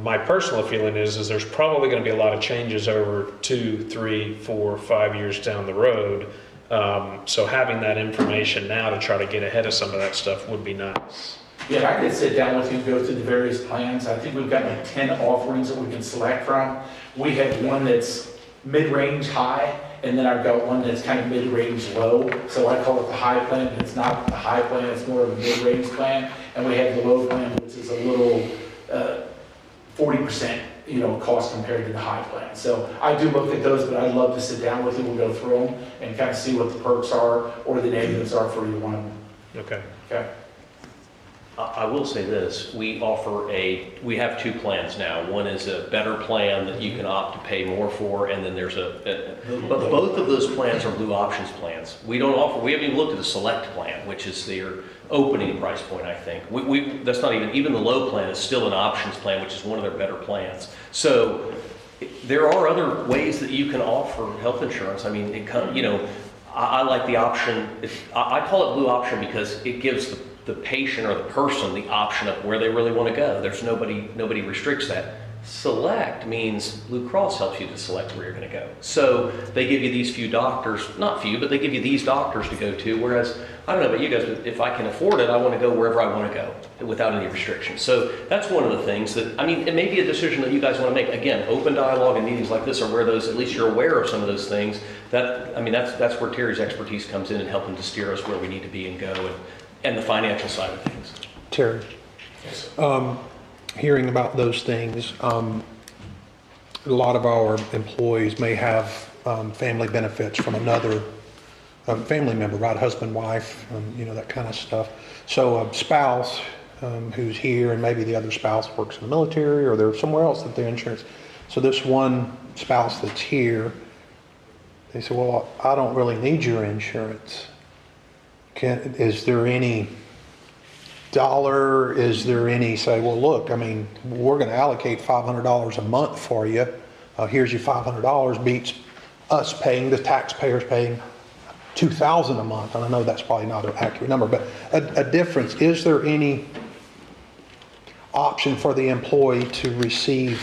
my personal feeling is there's probably going to be a lot of changes over 2, 3, 4, 5 years down the road. So having that information now to try to get ahead of some of that stuff would be nice. Yeah, I could sit down with you and go through the various plans. I think we've got like 10 offerings that we can select from. We have one that's mid-range high, and then I've got one that's kind of mid-range low. So I call it the high plan, but it's not the high plan, it's more of a mid-range plan. And we have the low plan, which is a little 40%, cost compared to the high plan. So I do look at those, but I'd love to sit down with you, we'll go through them and kind of see what the perks are or the negatives are for either one. Okay. Okay. I will say this, we have 2 plans now. One is a better plan that you can opt to pay more for, and then there's but both of those plans are Blue Options plans. We haven't even looked at the Select plan, which is their opening price point, I think. That's not even the low plan is still an options plan, which is one of their better plans. So there are other ways that you can offer health insurance. I mean, I like the option, I call it Blue Option because it gives the patient or the person the option of where they really want to go. There's nobody restricts that. Select means Blue Cross helps you to select where you're going to go. So they give you these few doctors, not few, but they give you these doctors to go to, whereas, I don't know about you guys, but if I can afford it, I want to go wherever I want to go without any restrictions. So that's one of the things that, it may be a decision that you guys want to make. Again, open dialogue and meetings like this are where at least you're aware of some of those things. That's where Terry's expertise comes in and helping to steer us where we need to be and go, and the financial side of things. Terry, hearing about those things, a lot of our employees may have family benefits from another family member, right? Husband, wife, that kind of stuff. So a spouse who's here, and maybe the other spouse works in the military or they're somewhere else that their insurance. So this one spouse that's here, they say, well, I don't really need your insurance. Is there any dollar, say, well, look, we're going to allocate $500 a month for you. Here's your $500, beats us paying, the taxpayers paying $2,000 a month. And I know that's probably not an accurate number, but a difference. Is there any option for the employee to receive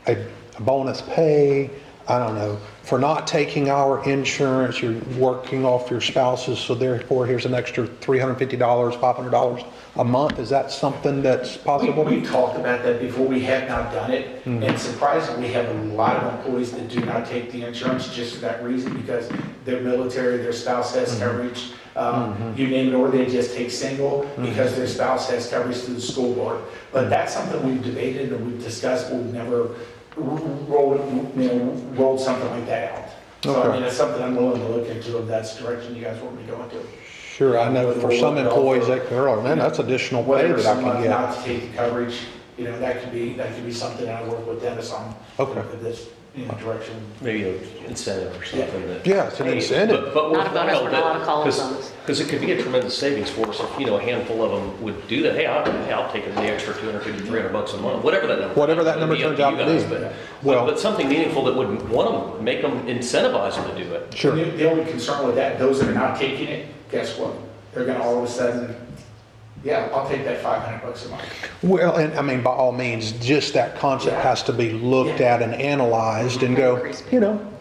a bonus pay? I don't know, for not taking our insurance, you're working off your spouses, so therefore here's an extra $350, $500 a month. Is that something that's possible? We talked about that before. We have not done it. Mm-hmm. And surprisingly, we have a lot of employees that do not take the insurance just for that reason, because they're military, their spouse has coverage, you name it, or they just take single because their spouse has coverage through the school board. But that's something we've debated and we've discussed, but we've never rolled something like that out. So Okay. it's something I'm willing to look into if that's the direction you guys want me to go into. Sure, I know for some employees, that's additional pay Whether that I someone can get. not to take the coverage, that could be something I work with Dennis on. Okay. If this direction. Maybe an incentive or something that. Yeah, it's an incentive. But Not a bonus, we're not allowed to call them bonus. Because it could be a tremendous savings for us if, a handful of them would do that. Hey, I'll take the extra $250, $300 a month, whatever that number turns out to be. But something meaningful that would want them, make them, incentivize them to do it. Sure. The only concern with that, those that are not taking it, guess what? They're gonna all of a sudden, yeah, I'll take that $500 a month. Well, and by all means, just that concept has to be looked at and analyzed and go,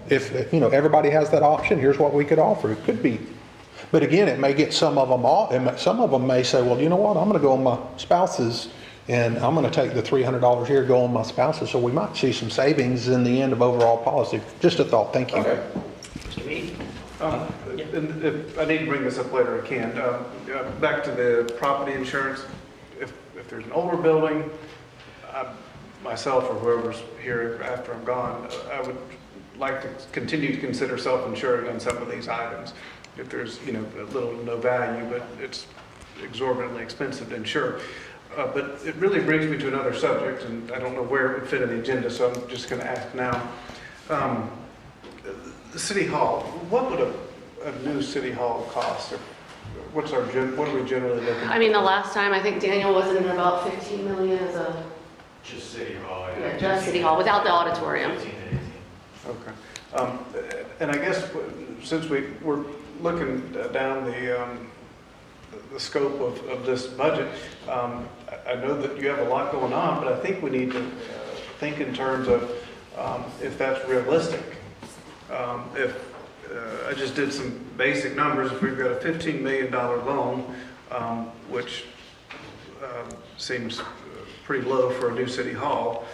if everybody has that option, here's what we could offer. It could be. But again, it may get some of them off, and some of them may say, well, you know what, I'm going to go on my spouse's, and I'm going to take the $300 here, go on my spouse's. So we might see some savings in the end of overall policy. Just a thought. Thank you. Okay. And if I need to bring this up later, I can. Back to the property insurance. If there's an older building, myself or whoever's here after I'm gone, I would like to continue to consider self-insuring on some of these items. If there's, a little to no value, but it's exorbitantly expensive to insure. But it really brings me to another subject, and I don't know where it would fit in the agenda, so I'm just going to ask now. The City Hall, what would a new City Hall cost? Or what are we generally looking at? The last time, I think Daniel was in about 15 million as a... Just City Hall. Yeah, just City Hall, without the auditorium. Okay. And I guess since we're looking down the scope of this budget, I know that you have a lot going on, but I think we need to think in terms of if that's realistic. I just did some basic numbers. If we've got a $15 million loan, which seems pretty low for a new city hall.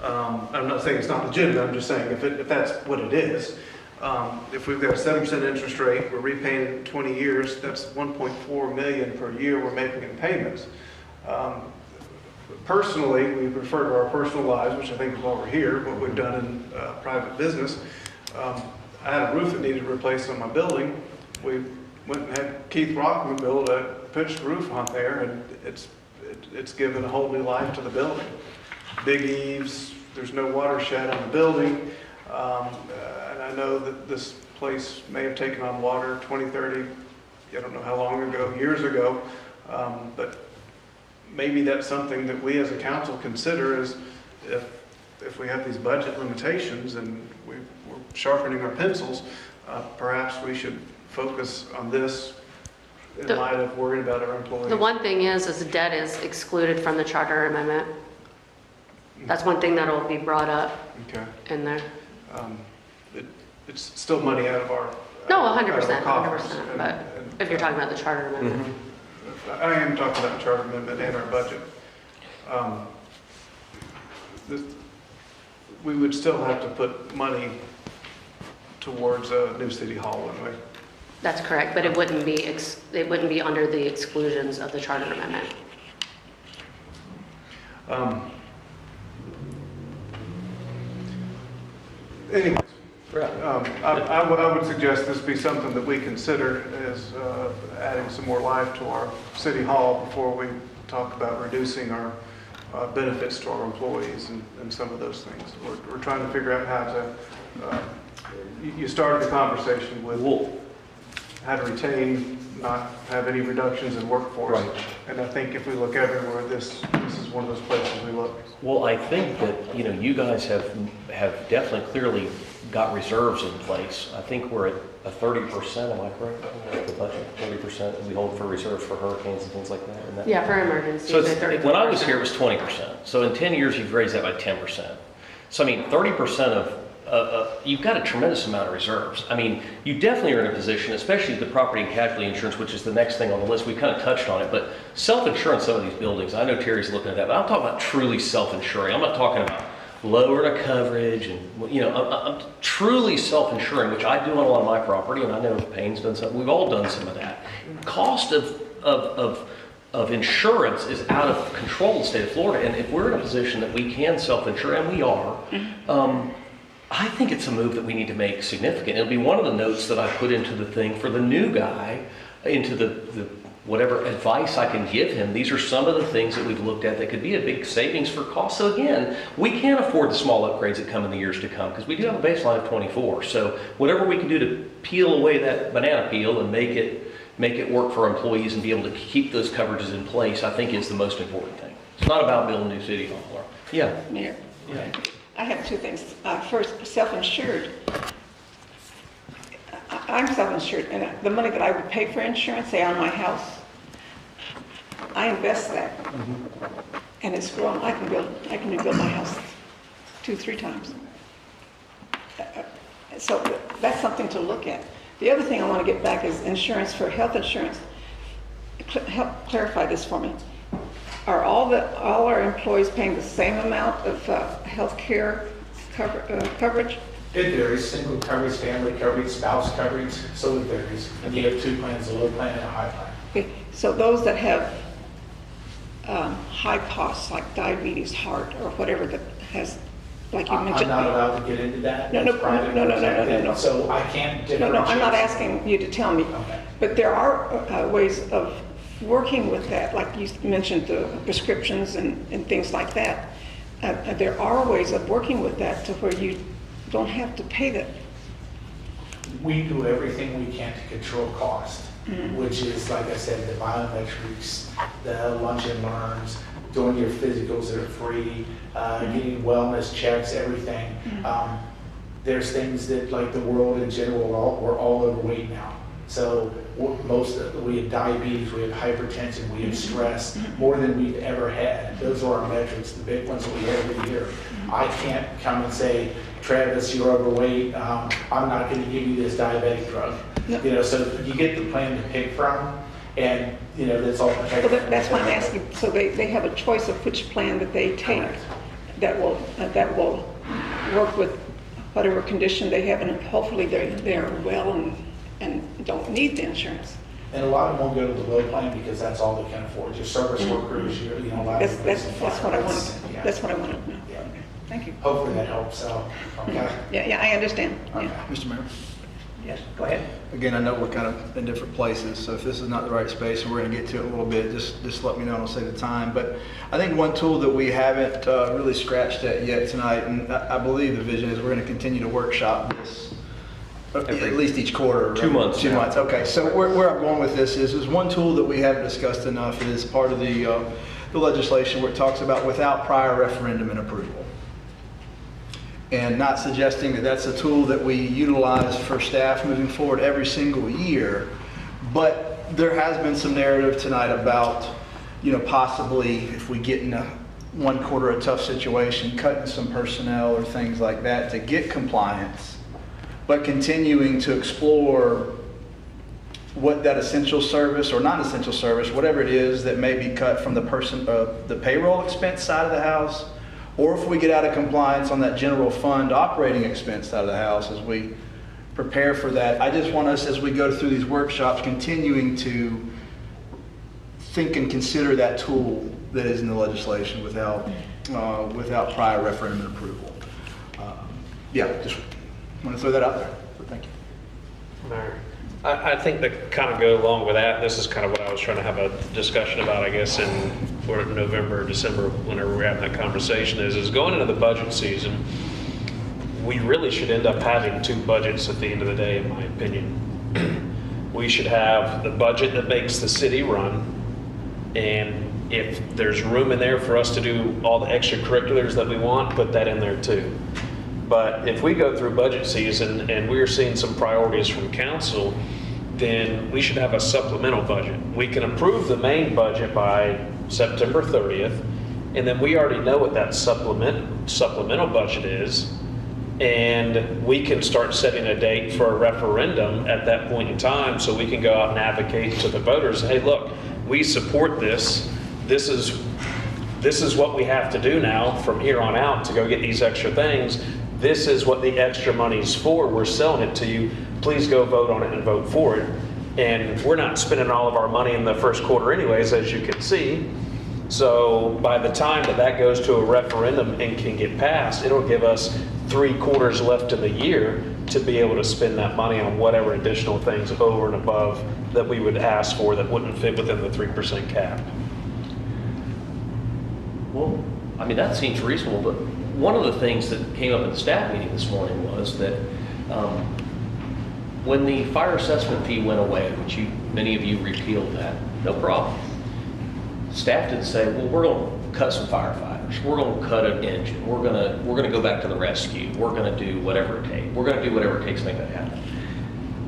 I'm not saying it's not legitimate, I'm just saying if that's what it is. If we've got a 7% interest rate, we're repaying it in 20 years, that's $1.4 million per year we're making in payments. Personally, we refer to our personal lives, which I think is why we're here, what we've done in private business. I had a roof that needed replaced on my building. We went and had Keith Rockman build a pitched roof on there, and it's given a whole new life to the building. Big eaves, there's no watershed on the building, and I know that this place may have taken on water 20, 30, I don't know how long ago, years ago, but maybe that's something that we as a council consider is if we have these budget limitations and we're sharpening our pencils, perhaps we should focus on this in light of worrying about our employees. The one thing is debt is excluded from the charter amendment. That's one thing that'll be brought up in there. It's still money out of our No, out of our 100%, coffers. 100%. But if you're talking about the charter amendment. I am talking about the charter amendment and our budget. We would still have to put money towards a new city hall, wouldn't we? That's correct, but it wouldn't be under the exclusions of the charter amendment. Anyways, I would suggest this be something that we consider as adding some more life to our city hall before we talk about reducing our benefits to our employees and some of those things. We're trying to figure out how to, you started the conversation with how to retain, not have any reductions in workforce. Right. And I think if we look everywhere, this is one of those places we look. Well, I think that, you guys have definitely clearly got reserves in place. I think we're at a 30%, am I correct? The budget, 30% that we hold for reserves for hurricanes and things like that. Isn't that Yeah, for emergencies. So they're 30%. when I was here, it was 20%. So in 10 years, you've raised that by 10%. So I mean, 30% of, you've got a tremendous amount of reserves. I mean, you definitely are in a position, especially the property and casualty insurance, which is the next thing on the list. We kind of touched on it, but self-insurance some of these buildings, I know Terry's looking at that, but I'm talking about truly self-insuring. I'm not talking about lowering a coverage and, I'm truly self-insuring, which I do on a lot of my property, and I know Payne's done some, we've all done some of that. Cost of insurance is out of control in the state of Florida, and if we're in a position that we can self-insure, and we are, I think it's a move that we need to make significant. It'll be one of the notes that I put into the thing for the new guy, into the whatever advice I can give him. These are some of the things that we've looked at that could be a big savings for cost. So again, we can't afford the small upgrades that come in the years to come because we do have a baseline of 24. So whatever we can do to peel away that banana peel and make it work for our employees and be able to keep those coverages in place, I think is the most important thing. It's not about building a new city hall. Yeah. Mayor, Yeah. I have two things. First, self-insured. I'm self-insured, and the money that I would pay for insurance, say on my house, I invest that, and it's grown. I can rebuild my house 2-3 times. So that's something to look at. The other thing I want to get back is insurance for health insurance. Help clarify this for me. Are all our employees paying the same amount of health care coverage? It varies, single coverage, family coverage, spouse coverage, so it varies. And you have 2 plans, a low plan and a high plan. Okay, so those that have high costs, like diabetes, heart, or whatever that has, like you mentioned. I'm not allowed to get into that. No. So I can't differentiate. No, I'm not asking you to tell me. Okay. But there are ways of working with that, like you mentioned, the prescriptions and things like that. There are ways of working with that to where you don't have to pay that. We do everything we can to control cost, which is, like I said, the biometrics, the lunch and learns, doing your physicals that are free, getting wellness checks, everything. There's things that, like the world in general, we're all overweight now. So we have diabetes, we have hypertension, we have stress, more than we've ever had. Those are our metrics, the big ones that we have every year. I can't come and say, Travis, you're overweight, I'm not going to give you this diabetic drug. No. You know, so you get the plan to pick from, and you know that's all protected. So that's why I'm asking, so they have a choice of which plan that they take that will work with whatever condition they have, and hopefully they're well and don't need the insurance. And a lot of them won't go to the low plan because that's all they can afford. Just service workers, you know, a lot of That's them. what I wanted, Yeah. that's what I wanted to know. Yeah. Thank you. Hopefully that helps out. Okay. Yeah, I understand. Yeah. Mr. Mayor? Yes, go ahead. Again, I know we're kind of in different places, so if this is not the right space and we're going to get to it a little bit, just let me know and I'll say the time. But I think one tool that we haven't really scratched at yet tonight, and I believe the vision is we're going to continue to workship this at least each quarter. 2 months. 2 months, okay. So where I'm going with this is one tool that we haven't discussed enough is part of the legislation where it talks about without prior referendum and approval. And not suggesting that that's a tool that we utilize for staff moving forward every single year, but there has been some narrative tonight about, you know, possibly if we get in a 1 quarter a tough situation, cutting some personnel or things like that to get compliance, but continuing to explore what that essential service or non-essential service, whatever it is that may be cut from the payroll expense side of the house, or if we get out of compliance on that general fund operating expense side of the house as we prepare for that. I just want us, as we go through these workshops, continuing to think and consider that tool that is in the legislation without prior referendum and approval. Yeah, just want to throw that out there. So thank you. Mayor, I think that kind of go along with that, this is kind of what I was trying to have a discussion about, I guess, in November or December, whenever we're having that conversation, is going into the budget season, we really should end up having 2 budgets at the end of the day, in my opinion. We should have the budget that makes the city run, and if there's room in there for us to do all the extracurriculars that we want, put that in there too. But if we go through budget season and we're seeing some priorities from council, then we should have a supplemental budget. We can approve the main budget by September 30th, and then we already know what that supplemental budget is, and we can start setting a date for a referendum at that point in time so we can go out and advocate to the voters, hey, look, we support this. This is what we have to do now from here on out to go get these extra things. This is what the extra money's for. We're selling it to you. Please go vote on it and vote for it. And we're not spending all of our money in the first quarter anyways, as you can see. So by the time that goes to a referendum and can get passed, it'll give us 3 quarters left in the year to be able to spend that money on whatever additional things over and above that we would ask for that wouldn't fit within the 3% cap. Well, I mean, that seems reasonable, but one of the things that came up at the staff meeting this morning was that when the fire assessment fee went away, which many of you repealed that, no problem. Staff didn't say, well, we're going to cut some firefighters, we're going to cut an engine, we're going to go back to the rescue, we're going to do whatever it takes, we're going to do whatever it takes to make that happen.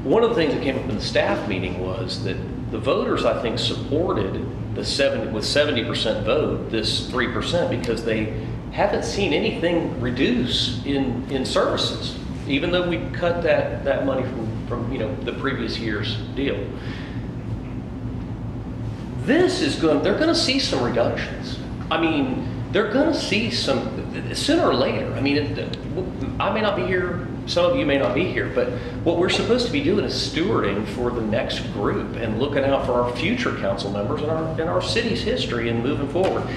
One of the things that came up in the staff meeting was that the voters, I think, supported with 70% vote, this 3%, because they haven't seen anything reduce in services, even though we cut that money from the previous year's deal. They're going to see some reductions. I mean, they're going to see some sooner or later. I mean, I may not be here, some of you may not be here, but what we're supposed to be doing is stewarding for the next group and looking out for our future council members and our city's history and moving forward.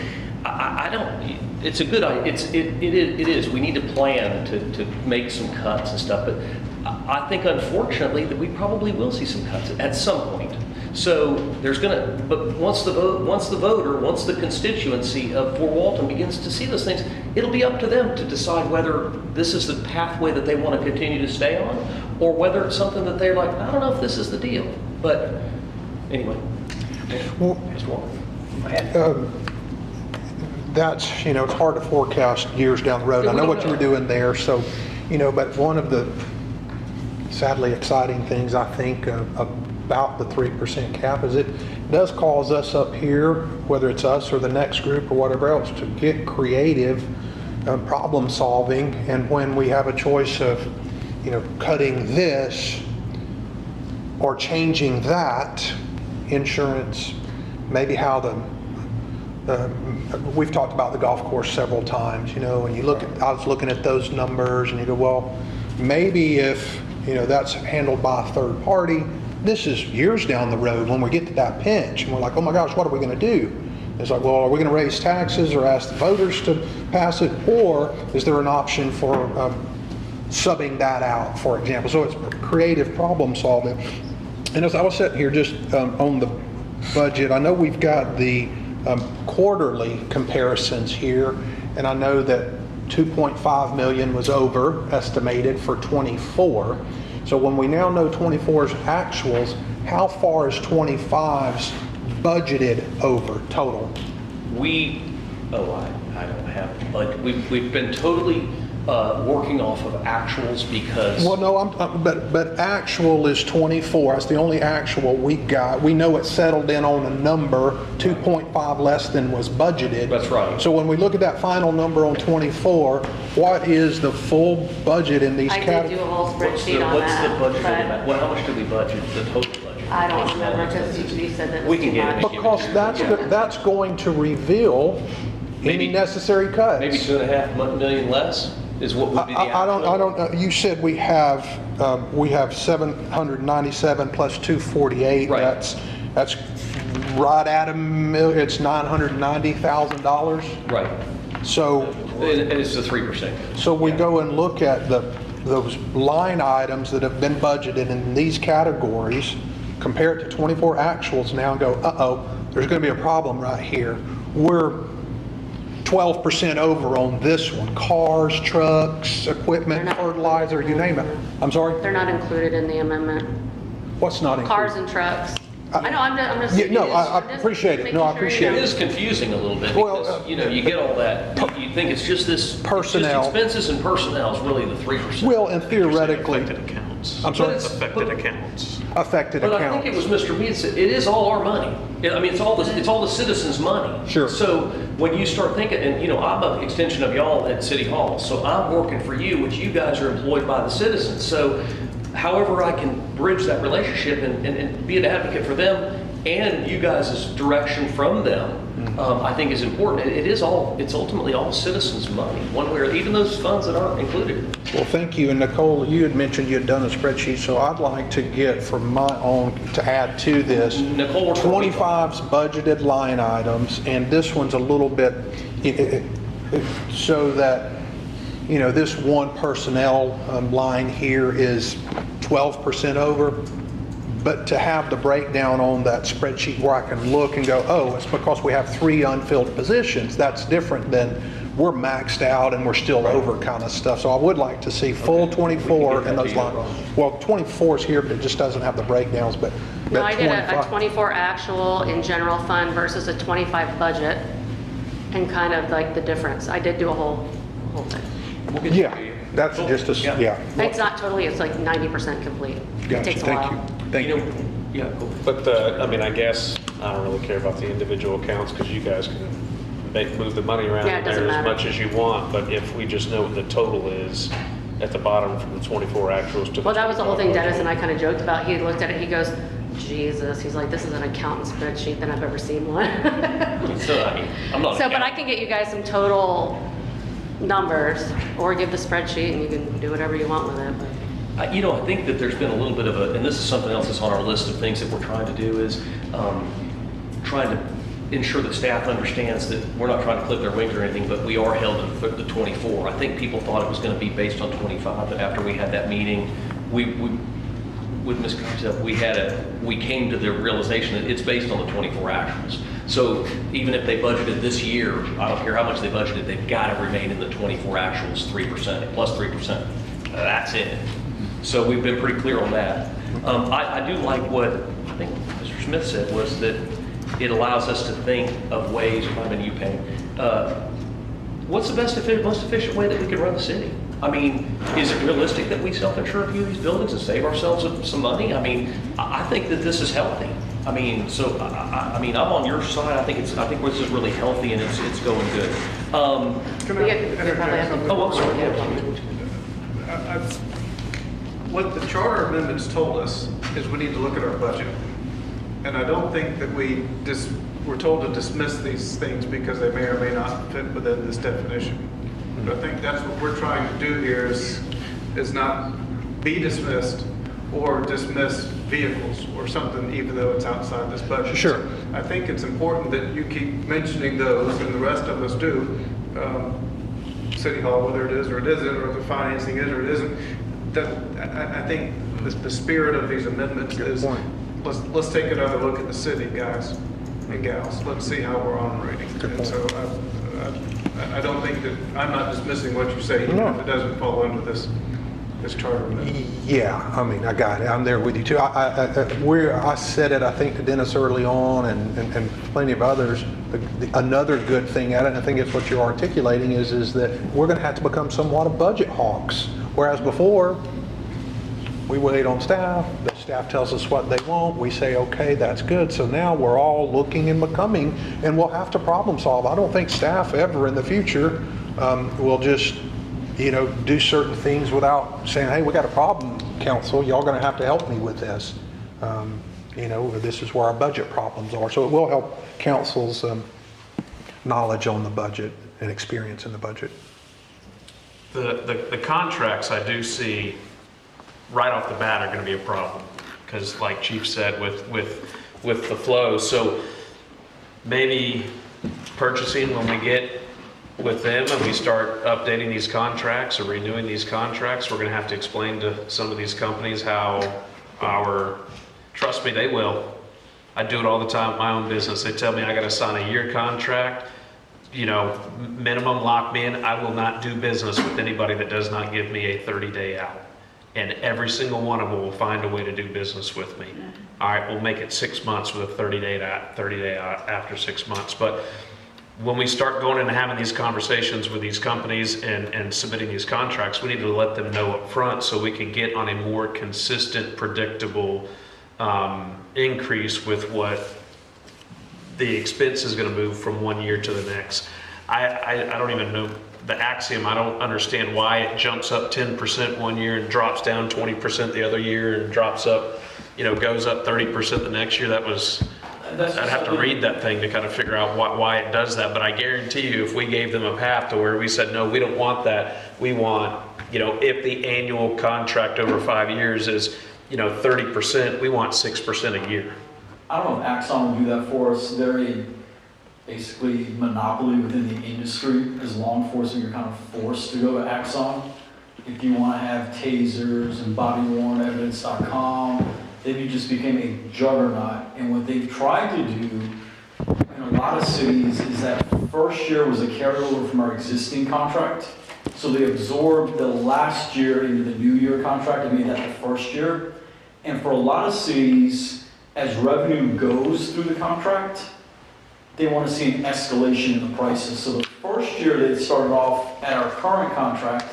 It's a good idea. It is. We need to plan to make some cuts and stuff, but I think unfortunately that we probably will see some cuts at some point. So but once the constituency of Fort Walton begins to see those things, it'll be up to them to decide whether this is the pathway that they want to continue to stay on, or whether it's something that they're like, I don't know if this is the deal. But anyway, Well, go ahead. That's, it's hard to forecast years down the road. I know what you were doing there, so, but one of the sadly exciting things I think about the 3% cap is it does cause us up here, whether it's us or the next group or whatever else, to get creative problem solving. And when we have a choice of, you know, cutting this or changing that, insurance, maybe how we've talked about the golf course several times, you know, and you look at, I was looking at those numbers and you go, well, maybe if, you know, that's handled by a third party, this is years down the road when we get to that pinch and we're like, oh my gosh, what are we going to do? It's like, well, are we going to raise taxes or ask the voters to pass it? Or is there an option for subbing that out, for example? So it's creative problem solving. And as I was sitting here just on the budget, I know we've got the quarterly comparisons here, and I know that 2.5 million was overestimated for 24. So when we now know 24's actuals, how far is 25's budgeted over total? I don't have it, but we've been totally working off of actuals because. Well, no, but actual is 24. That's the only actual we got. We know it settled in on a number 2.5 less than was budgeted. That's right. So when we look at that final number on 24, what is the full budget in these I did categories? do a whole spreadsheet on What's the that, budget? but Well, how much did we budget, the total budget? I don't remember because you said that it We was can too get it. much. Because that's going to reveal any Maybe- necessary cuts. Maybe 2.5 million less is what would be the I actual. don't, you said we have 797 plus 248. Right. That's right at $1 million, it's $990,000. Right, So, and it's the 3%. so we go and look at those line items that have been budgeted in these categories, compare it to 24 actuals now and go, uh-oh, there's gonna be a problem right here. We're 12% over on this one, cars, trucks, equipment, They're not- fertilizer, you name it. I'm sorry? They're not included in the amendment. What's not included? Cars and trucks. I know, I'm just. Yeah, no, I I'm just appreciate it. making No, I sure appreciate you It know. is confusing a little bit Well, because, you know, you get all that, you think it's just this. Personnel. It's just expenses and personnel is really the 3%. Well, and theoretically, Affected accounts. I'm sorry? Affected accounts. affected But I think it was accounts. Mr. Mead said, it is all our money. I mean, it's all the citizens' money. Sure. So when you start thinking, and you know, I'm an extension of y'all at City Hall, so I'm working for you, which you guys are employed by the citizens. So however I can bridge that relationship and be an advocate for them and you guys' direction from them, I think is important. It's ultimately all citizens' money, one way or even those funds that aren't included. Well, thank you. And Nicole, you had mentioned you had done a spreadsheet, so I'd like to get from my own, to add to this, Nicole, we're 25's budgeted line items, and this one's a little bit, so that, you know, this one personnel line here is 12% over. But to have the breakdown on that spreadsheet where I can look and go, oh, it's because we have 3 unfilled positions, that's different than we're maxed out and we're still over kind of stuff. So I would like to see full 24 in those lines. Well, 24 is here, but it just doesn't have the breakdowns, but No, I did a 25 24 actual in general fund versus a 25 budget and kind of like the difference. I did do a whole thing. We'll get you- Yeah, that's just a, yeah. It's not totally, it's like 90% complete. It Gotcha, takes a thank while. you. Thank You you. know, yeah, cool. But I mean, I guess I don't really care about the individual accounts because you guys can move the money around Yeah, it in there doesn't as matter. much as you want. But if we just know what the total is at the bottom from the 24 actuals to the Well, that was the whole thing 25 Dennis and I kind of joked about. He looked at it, he goes, Jesus, he's like, this is an accountant spreadsheet than I've ever seen one. So, I mean, I'm not. So, but I can get you guys some total numbers or give the spreadsheet and you can do whatever you want with it. But You know, I think that there's been a little bit of and this is something else that's on our list of things that we're trying to do is trying to ensure that staff understands that we're not trying to clip their wings or anything, but we are held to the 24. I think people thought it was going to be based on 25, but after we had that meeting, with Ms. Cox, we came to the realization that it's based on the 24 actuals. So even if they budgeted this year, I don't care how much they budgeted, they've got to remain in the 24 actuals, 3%, plus 3%. That's it. So we've been pretty clear on that. I do like what I think Mr. Smith said was that it allows us to think of ways, might have been you, Pam, what's the most efficient way that we can run the city? I mean, is it realistic that we self-insure a few of these buildings and save ourselves some money? I mean, I think that this is healthy. I mean, so, I mean, I'm on your side. I think this is really healthy and it's going good. Can I interject something? Oh, I'm sorry. Yeah. What the charter amendments told us is we need to look at our budget. And I don't think that we're told to dismiss these things because they may or may not fit within this definition. But I think that's what we're trying to do here is not be dismissed or dismiss vehicles or something, even though it's outside this budget. Sure. I think it's important that you keep mentioning those, and the rest of us do. City Hall, whether it is or it isn't, or the financing is or it isn't. That I think the spirit of these amendments is let's take another look at the city, guys and gals. Let's see how we're operating. And so I don't think that I'm not dismissing what you say, even if it doesn't fall under this charter amendment. Yeah, I mean, I got it. I'm there with you too. I said it, I think, to Dennis early on and plenty of others. Another good thing at it, and I think it's what you're articulating, is that we're going to have to become somewhat of budget hawks. Whereas before, we wait on staff, the staff tells us what they want, we say, okay, that's good. So now we're all looking and becoming, and we'll have to problem solve. I don't think staff ever in the future will just, do certain things without saying, hey, we got a problem, council, y'all gonna have to help me with this. This is where our budget problems are. So it will help council's knowledge on the budget and experience in the budget. The contracts I do see right off the bat are going to be a problem because, like Chief said, with the flow. So maybe purchasing, when we get with them and we start updating these contracts or renewing these contracts, we're going to have to explain to some of these companies how trust me, they will. I do it all the time at my own business. They tell me I got to sign a year contract. Minimum lock me in. I will not do business with anybody that does not give me a 30-day out. And every single one of them will find a way to do business with me. All right, we'll make it 6 months with a 30-day out after 6 months. But when we start going and having these conversations with these companies and submitting these contracts, we need to let them know up front so we can get on a more consistent, predictable increase with what the expense is going to move from 1 year to the next. I don't even know the axiom. I don't understand why it jumps up 10% 1 year and drops down 20% the other year and drops up, goes up 30% the next year. I'd have to read that thing to kind of figure out why it does that. But I guarantee you, if we gave them a path to where we said, no, we don't want that. We want, if the annual contract over 5 years is, 30%, we want 6% a year. I don't know if Axon will do that for us. They're basically monopoly within the industry. As law enforcement, you're kind of forced to go to Axon. If you want to have tasers and body-worn evidence.com, they just became a juggernaut. And what they've tried to do in a lot of cities is that first year was a carryover from our existing contract. So they absorbed the last year into the new year contract and made that the first year. And for a lot of cities, as revenue goes through the contract, they want to see an escalation in the prices. So the first year they started off at our current contract,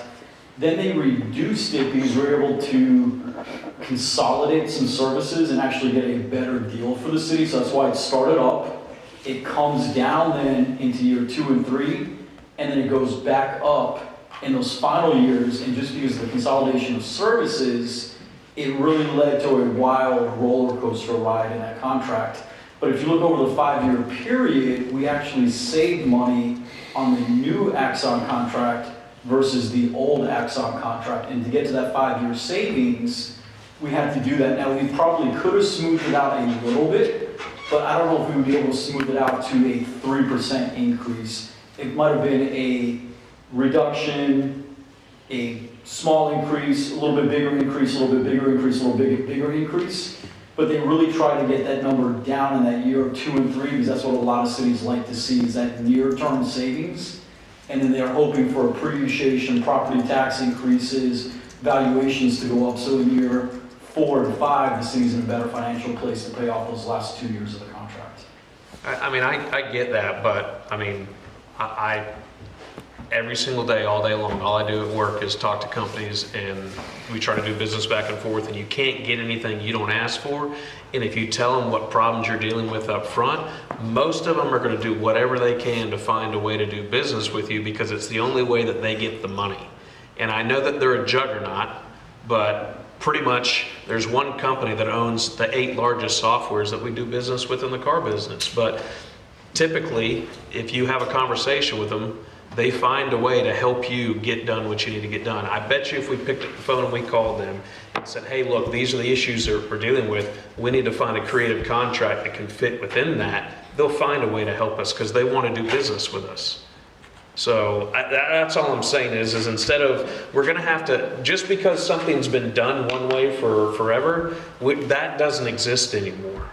then they reduced it because we were able to consolidate some services and actually get a better deal for the city. So that's why it started up. It comes down then into year 2 and 3, and then it goes back up in those final years. And just because of the consolidation of services, it really led to a wild roller coaster ride in that contract. But if you look over the 5-year period, we actually saved money on the new Axon contract versus the old Axon contract. And to get to that 5-year savings, we had to do that. Now, we probably could have smoothed it out a little bit, but I don't know if we would be able to smooth it out to a 3% increase. It might have been a reduction, a small increase, a little bit bigger increase, a little bit bigger increase, a little bit bigger increase. But they really try to get that number down in that year 2 and 3 because that's what a lot of cities like to see is that near-term savings. And then they're hoping for appreciation, property tax increases, valuations to go up. So in year 4 and 5, the city's in a better financial place to pay off those last 2 years of the contract. I get that, but I every single day, all day long. All I do at work is talk to companies, and we try to do business back and forth, and you can't get anything you don't ask for. And if you tell them what problems you're dealing with up front, most of them are going to do whatever they can to find a way to do business with you, because it's the only way that they get the money. And I know that they're a juggernaut, but pretty much there's one company that owns the 8 largest softwares that we do business with in the car business. But typically, if you have a conversation with them, they find a way to help you get done what you need to get done. I bet you if we picked up the phone and we called them and said, hey, look, these are the issues that we're dealing with. We need to find a creative contract that can fit within that. They'll find a way to help us because they want to do business with us. So that's all I'm saying is instead of, we're going to have to, just because something's been done one way for forever, that doesn't exist anymore.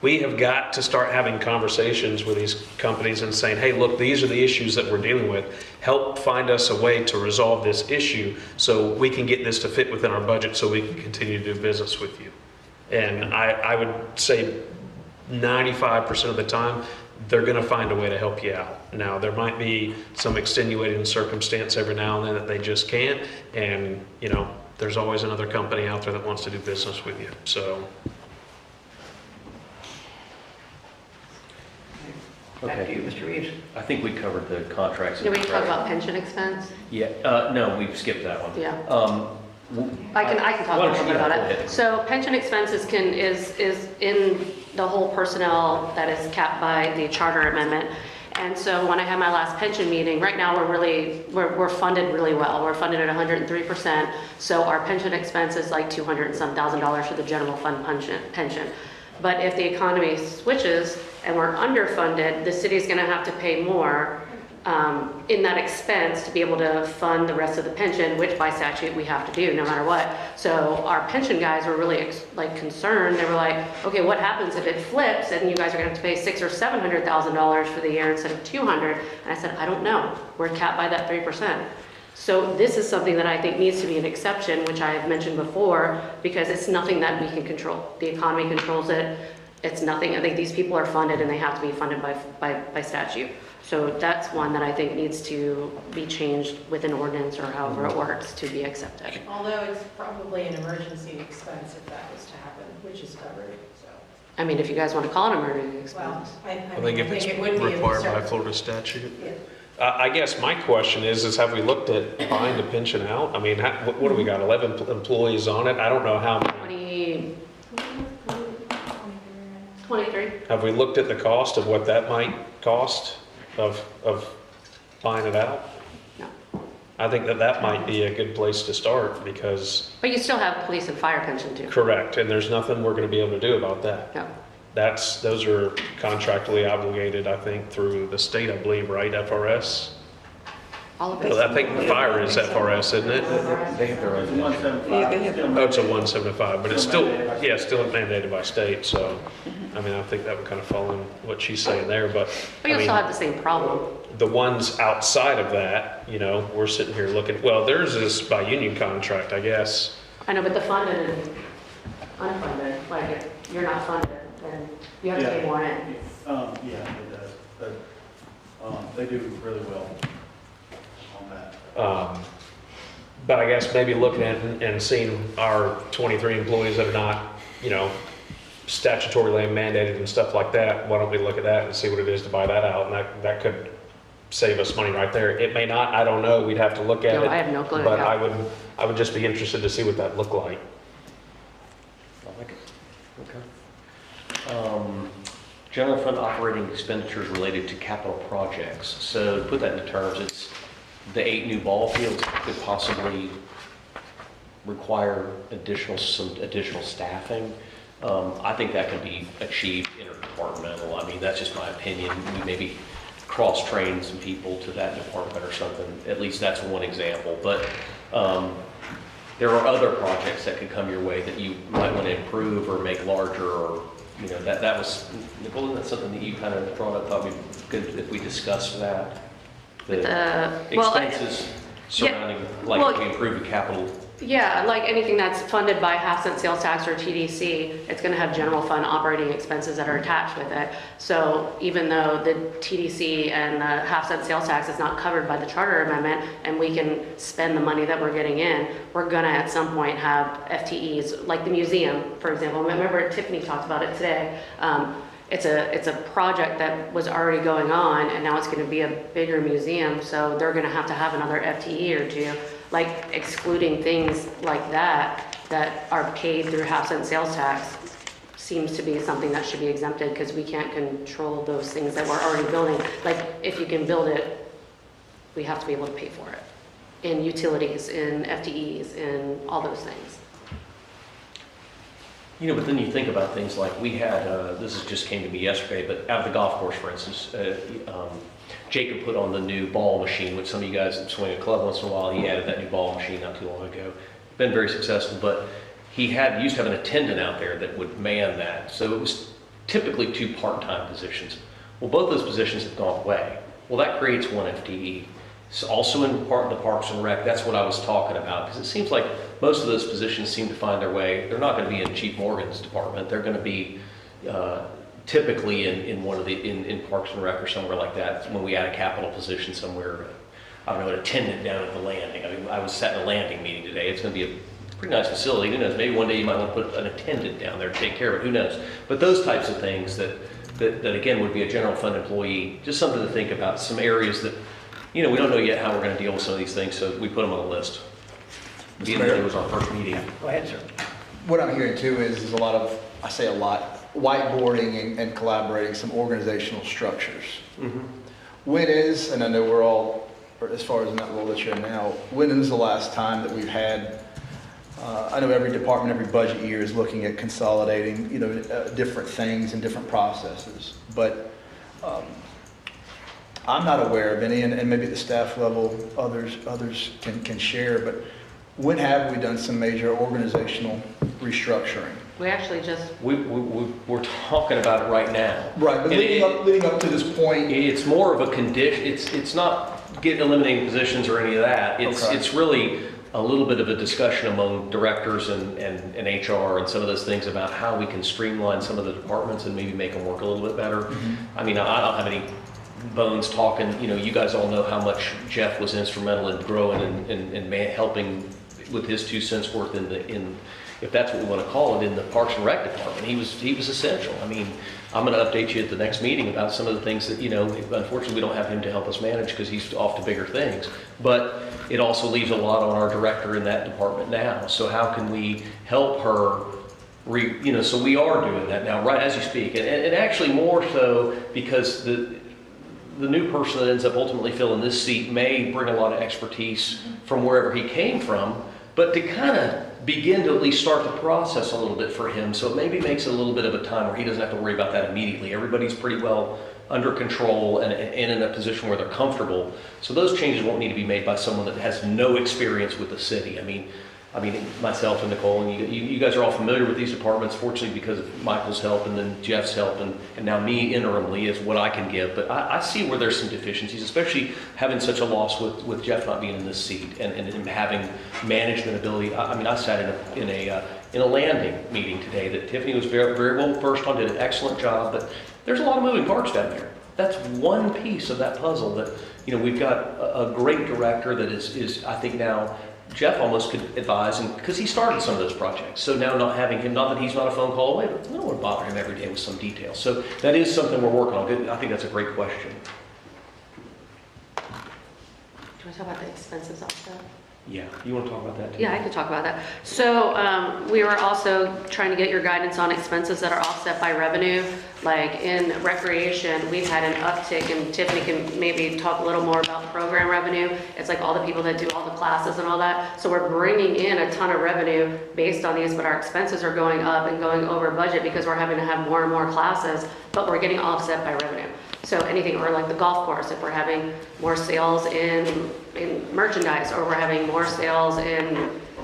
We have got to start having conversations with these companies and saying, hey, look, these are the issues that we're dealing with. Help find us a way to resolve this issue so we can get this to fit within our budget so we can continue to do business with you. And I would say 95% of the time, they're going to find a way to help you out. Now, there might be some extenuating circumstance every now and then that they just can't. And, you know, there's always another company out there that wants to do business with you. So. Back to you, Mr. Reeves. I think we covered the contracts. Did we talk about pension expense? Yeah, no, we've skipped that one. Yeah. I can talk a little bit about it. So pension expenses is in the whole personnel that is capped by the charter amendment. And so when I had my last pension meeting, right now we're funded really well. We're funded at 103%. So our pension expense is like $200 and some thousand for the general fund pension. But if the economy switches and we're underfunded, the city's going to have to pay more in that expense to be able to fund the rest of the pension, which by statute we have to do no matter what. So our pension guys were really concerned. They were like, okay, what happens if it flips and you guys are going to have to pay $600,000 or $700,000 for the year instead of $200,000? And I said, I don't know. We're capped by that 3%. So this is something that I think needs to be an exception, which I have mentioned before, because it's nothing that we can control. The economy controls it. It's nothing. I think these people are funded and they have to be funded by statute. So that's one that I think needs to be changed with an ordinance or however it works to be accepted. Although it's probably an emergency expense if that was to happen, which is covered, so. I mean, if you guys want to call it an emergency expense. Well, I think if it's it would be required by certain- Florida statute. Yeah. I guess my question is have we looked at buying the pension out? I mean, what do we got, 11 employees on it? I don't know how many. 23. Have we looked at the cost of what that might cost of buying it out? No. I think that might be a good place to start because. But you still have police and fire pension too. Correct, and there's nothing we're going to be able to do about that. No. Those are contractually obligated, I think, through the state, I believe, right, FRS? All of it. I think fire is FRS, isn't it? They have their own. Yeah, they have- Oh, it's a 175, but it's still mandated by state, so, I mean, I think that would kind of fall in what she's saying there, but, But you'll I still mean, have the same problem. the ones outside of that, you know, we're sitting here looking, well, theirs is by union contract, I guess. I know, but the funded and unfunded, like if you're not funded, then you have to pay more in. Yeah, it does, but, they do really well on that. But I guess maybe looking at and seeing our 23 employees that are not, you know, statutorily mandated and stuff like that, why don't we look at that and see what it is to buy that out? And that could save us money right there. It may not, I don't know, we'd have to look at No, it. I have no clue. But Yeah. I would just be interested to see what that looked like. I like it. Okay. General fund operating expenditures related to capital projects. So to put that into terms, it's the 8 new ball fields could possibly require some additional staffing. I think that can be achieved interdepartmental. I mean, that's just my opinion. We maybe cross-train some people to that department or something. At least that's one example. But there are other projects that could come your way that you might want to improve or make larger, or, you know, that was, Nicole, isn't that something that you kind of brought up? Thought it'd be good if we discussed that. The well, expenses surrounding, like well, if we improve the capital Yeah, like anything that's funded by half-cent sales tax or TDC, it's gonna have general fund operating expenses that are attached with it. So even though the TDC and the half-cent sales tax is not covered by the charter amendment, and we can spend the money that we're getting in, we're gonna at some point have FTEs, like the museum, for example. Remember Tiffany talked about it today. It's a project that was already going on, and now it's gonna be a bigger museum, so they're gonna have to have another FTE or two. Like excluding things like that are paid through half-cent sales tax seems to be something that should be exempted, because we can't control those things that we're already building. Like, if you can build it, we have to be able to pay for it in utilities, in FTEs, in all those things. You know, but then you think about things like we had, just came to me yesterday, but out of the golf course, for instance, Jacob put on the new ball machine, which some of you guys that swing a club once in a while, he added that new ball machine not too long ago. Been very successful, but he used to have an attendant out there that would man that. So it was typically 2 part-time positions. Well, both those positions have gone away. Well, that creates 1 FTE. It's also in the Parks and Rec. That's what I was talking about, because it seems like most of those positions seem to find their way. They're not going to be in Chief Morgan's department. They're going to be typically in one of the in Parks and Rec or somewhere like that. When we add a capital position somewhere, I don't know, an attendant down at the landing. I mean, I was sat in a landing meeting today. It's going to be a pretty nice facility. Who knows? Maybe one day you might want to put an attendant down there to take care of it. Who knows? But those types of things that again would be a general fund employee. Just something to think about. Some areas that, you know, we don't know yet how we're going to deal with some of these things, so we put them on the list. Being that it was our first meeting. Go ahead, sir. What I'm hearing too is a lot of, I say a lot, whiteboarding and collaborating some organizational structures. Mm-hmm. When is, and I know we're all, or as far as in that role that you're in now, when is the last time that we've had, I know every department, every budget year is looking at consolidating, you know, different things and different processes, but I'm not aware of any, and maybe at the staff level, others can share, but when have we done some major organizational restructuring? We actually just, We're talking about it right now. Right, but leading up to this point. It's more of a condition. It's not eliminating positions or any of that. It's really a little bit of a discussion among directors and HR and some of those things about how we can streamline some of the departments and maybe make them work a little bit better. Mm-hmm. I mean, I don't have any bones talking. You know, you guys all know how much Jeff was instrumental in growing and helping with his 2 cents worth in if that's what we want to call it, in the Parks and Rec department. He was essential. I mean, I'm going to update you at the next meeting about some of the things that, you know, unfortunately we don't have him to help us manage because he's off to bigger things. But it also leaves a lot on our director in that department now. So how can we help her, you know, so we are doing that now, right as you speak. And actually more so because the new person that ends up ultimately filling this seat may bring a lot of expertise from wherever he came from, but to kind of begin to at least start the process a little bit for him. So it maybe makes it a little bit of a time where he doesn't have to worry about that immediately. Everybody's pretty well under control and in a position where they're comfortable. So those changes won't need to be made by someone that has no experience with the city. I mean, myself and Nicole, and you guys are all familiar with these departments, fortunately because of Michael's help and then Jeff's help and now me interimly is what I can give. But I see where there's some deficiencies, especially having such a loss with Jeff not being in this seat and having management ability. I mean, I sat in a landing meeting today that Tiffany was very, very well versed on, did an excellent job, but there's a lot of moving parts down there. That's one piece of that puzzle that, you know, we've got a great director that is I think now, Jeff almost could advise, and because he started some of those projects. So now not having him, not that he's not a phone call away, but we don't want to bother him every day with some details. So that is something we're working on. Good. I think that's a great question. do you want to talk about the expenses also? Yeah, you want to talk about that too? Yeah, I could talk about that. So we were also trying to get your guidance on expenses that are offset by revenue. Like in recreation, we've had an uptick, and Tiffany can maybe talk a little more about program revenue. It's like all the people that do all the classes and all that. So we're bringing in a ton of revenue based on these, but our expenses are going up and going over budget because we're having to have more and more classes, but we're getting offset by revenue. So anything, or like the golf course, if we're having more sales in merchandise, or we're having more sales in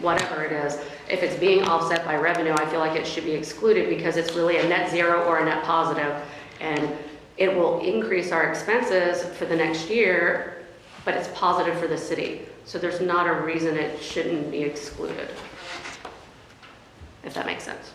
whatever it is, if it's being offset by revenue, I feel like it should be excluded because it's really a net zero or a net positive. And it will increase our expenses for the next year, but it's positive for the city. So there's not a reason it shouldn't be excluded, if that makes sense.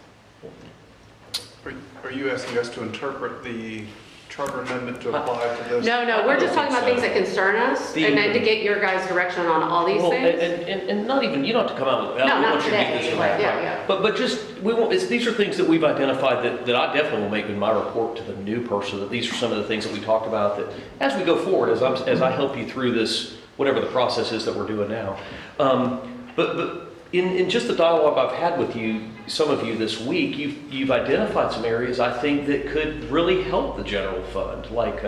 Are you asking us to interpret the charter amendment to apply to this? No, we're just talking about things that concern us, and then to get your guys' direction on all these Well, things. and not even, you don't have to come out with, No, we not want you to today, meet this right, tonight. yeah. But just, we won't, these are things that we've identified that I definitely will make in my report to the new person, that these are some of the things that we talked about, that as we go forward, as I help you through this, whatever the process is that we're doing now. But in just the dialogue I've had with you, some of you this week, you've identified some areas I think that could really help the general fund, like,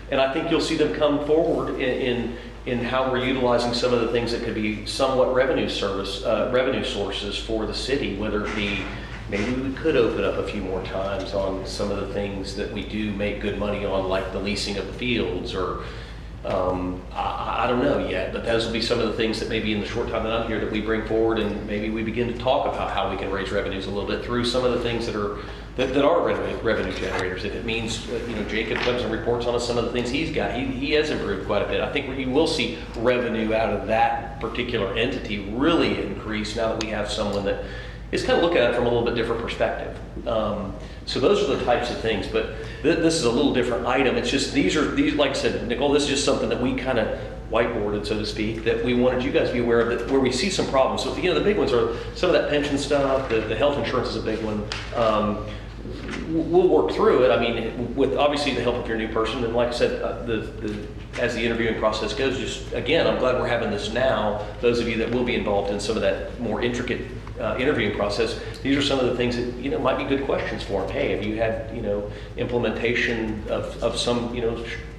and I think you'll see them come forward in how we're utilizing some of the things that could be somewhat revenue sources for the city, whether it be maybe we could open up a few more times on some of the things that we do make good money on, like the leasing of the fields, or I don't know yet, but those will be some of the things that maybe in the short time that I'm here that we bring forward, and maybe we begin to talk about how we can raise revenues a little bit through some of the things that are revenue generators. If it means, Jacob comes and reports on us some of the things he's got, he has improved quite a bit. I think you will see revenue out of that particular entity really increase now that we have someone that is kind of looking at it from a little bit different perspective. So those are the types of things, but this is a little different item. It's just, these, like I said, Nicole, this is just something that we kind of whiteboarded, so to speak, that we wanted you guys to be aware of, that where we see some problems. So, the big ones are some of that pension stuff, the health insurance is a big one. We'll work through it. I mean, with obviously the help of your new person, and like I said, as the interviewing process goes, just again, I'm glad we're having this now. Those of you that will be involved in some of that more intricate interviewing process, these are some of the things that might be good questions for them. Hey, have you had implementation of some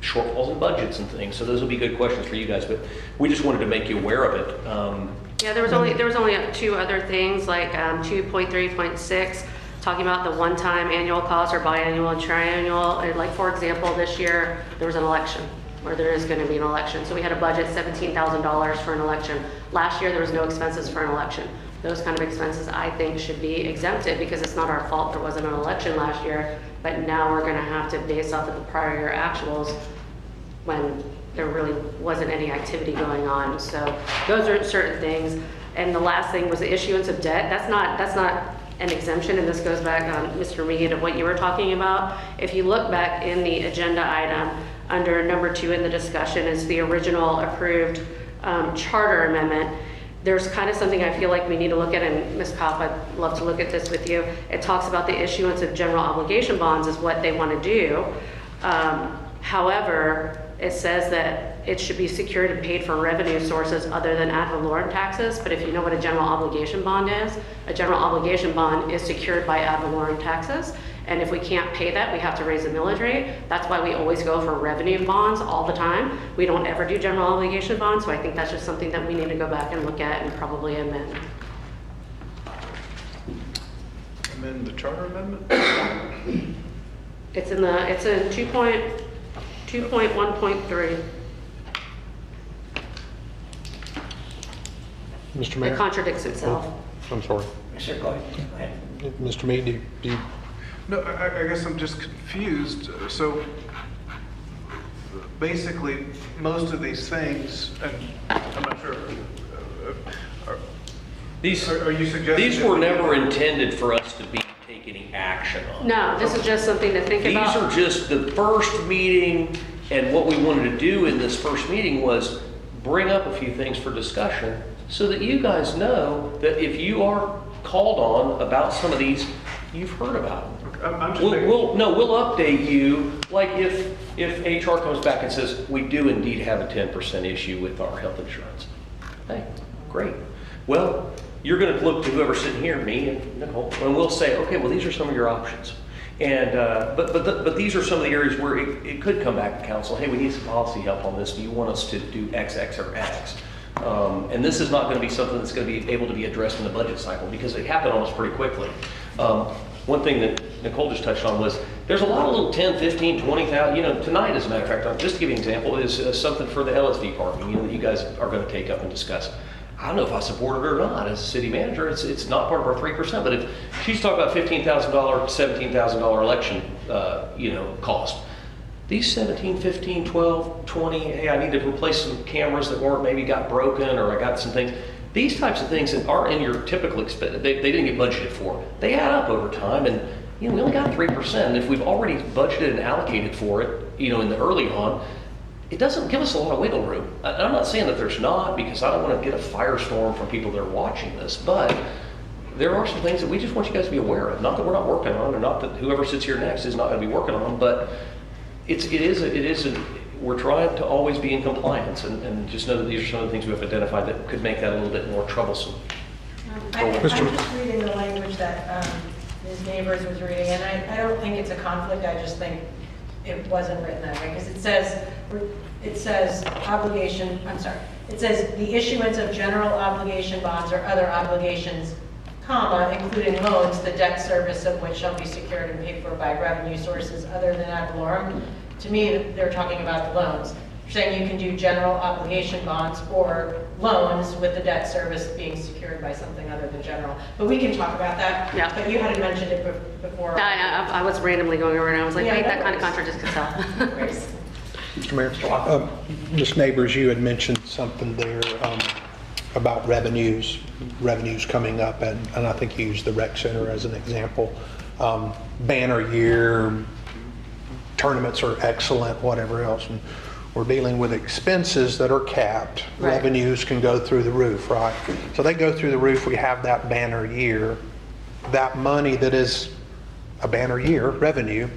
shortfalls in budgets and things? So those will be good questions for you guys. But we just wanted to make you aware of it. Yeah, there was only two other things, like 2.3.6. talking about the one-time annual cost or biannual and triannual. And like, for example, this year there was an election, or there is going to be an election. So we had a budget $17,000 for an election. Last year there was no expenses for an election. Those kind of expenses I think should be exempted, because it's not our fault there wasn't an election last year, but now we're going to have to base off of the prior year actuals when there really wasn't any activity going on. So those are certain things. And the last thing was the issuance of debt. That's not an exemption, and this goes back on Mr. Mead of what you were talking about. If you look back in the agenda item under number 2 in the discussion is the original approved charter amendment. There's kind of something I feel like we need to look at, and Ms. Kopp, I'd love to look at this with you. It talks about the issuance of general obligation bonds is what they want to do. However, it says that it should be secured and paid for revenue sources other than ad valorem taxes. But if you know what a general obligation bond is, a general obligation bond is secured by ad valorem taxes. And if we can't pay that, we have to raise the millage rate. That's why we always go for revenue bonds all the time. We don't ever do general obligation bonds. So I think that's just something that we need to go back and look at and probably amend. Amend the charter amendment? It's in 2.1.3. Mr. It Mayor? contradicts itself. I'm sorry. Sure, go ahead. Mr. Mead, do you? No, I guess I'm just confused. So basically, most of these things, and I'm not sure, are you suggesting? These were never intended for us to be take any action on. No, this is just something to think about. These are just the first meeting, and what we wanted to do in this first meeting was bring up a few things for discussion so that you guys know that if you are called on about some of these, you've heard about them. I'm just We'll update you, like if HR comes back and says, we do indeed have a 10% issue with our health insurance. Hey, great. Well, you're going to look to whoever's sitting here, me and Nicole, and we'll say, okay, well, these are some of your options. And but these are some of the areas where it could come back to council. Hey, we need some policy help on this. Do you want us to do X, X, or X? And this is not going to be something that's going to be able to be addressed in the budget cycle because it happened almost pretty quickly. One thing that Nicole just touched on was there's a lot of little 10, 15, 20,000, tonight, as a matter of fact, just to give you an example, is something for the LSV parking, that you guys are going to take up and discuss. I don't know if I support it or not. As a city manager, it's not part of our 3%, but if she's talking about $15,000, $17,000 election, cost, these 17, 15, 12, 20, hey, I need to replace some cameras that weren't, maybe got broken, or I got some things. These types of things that aren't in your typical expense, they didn't get budgeted for. They add up over time, and we only got 3%. And if we've already budgeted and allocated for it, in the early on, it doesn't give us a lot of wiggle room. I'm not saying that there's not, because I don't want to get a firestorm from people that are watching this, but there are some things that we just want you guys to be aware of. Not that we're not working on, or not that whoever sits here next is not going to be working on, but we're trying to always be in compliance, and just know that these are some of the things we have identified that could make that a little bit more troublesome. I'm just reading the language that Ms. Neighbors was reading, and I don't think it's a conflict, I just think it wasn't written that way, because it says obligation, I'm sorry, it says the issuance of general obligation bonds or other obligations, comma, including loans, the debt service of which shall be secured and paid for by revenue sources other than ad valorem. To me, they're talking about the loans. You're saying you can do general obligation bonds or loans with the debt service being secured by something other than general. But we can talk about that. Yeah. But you hadn't mentioned it before. I was randomly going over and I was like, Yeah, wait, that that kind of works. contradicts itself. Mr. Mayor, Ms. Neighbors, you had mentioned something there about revenues coming up, and I think you used the rec center as an example. Banner year, tournaments are excellent, whatever else, and we're dealing with expenses that are capped. Right. Revenues can go through the roof, right? So they go through the roof, we have that banner year. That money that is a banner year revenue,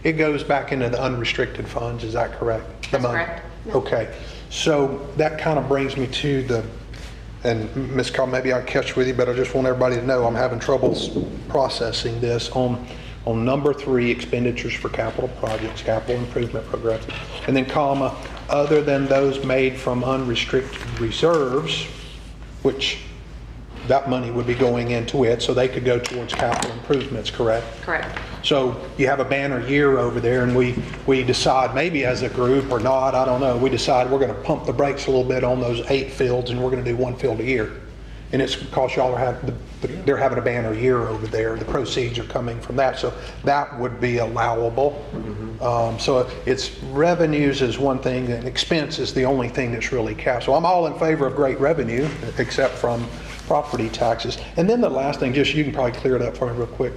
it goes back into the unrestricted funds, is that correct? That's correct. Okay, so that kind of brings me to and Ms. Cobb, maybe I'll catch with you, but I just want everybody to know I'm having troubles processing this on number 3, expenditures for capital projects, capital improvement programs, and then comma, other than those made from unrestricted reserves, which that money would be going into it, so they could go towards capital improvements, correct? Correct. So you have a banner year over there, and we decide, maybe as a group or not, I don't know, we decide we're going to pump the brakes a little bit on those 8 fields, and we're going to do 1 field a year. And it's because y'all are they're having a banner year over there. The proceeds are coming from that, so that would be allowable. So it's revenues is one thing, and expense is the only thing that's really capped. So I'm all in favor of great revenue, except from property taxes. And then the last thing, just you can probably clear it up for me real quick.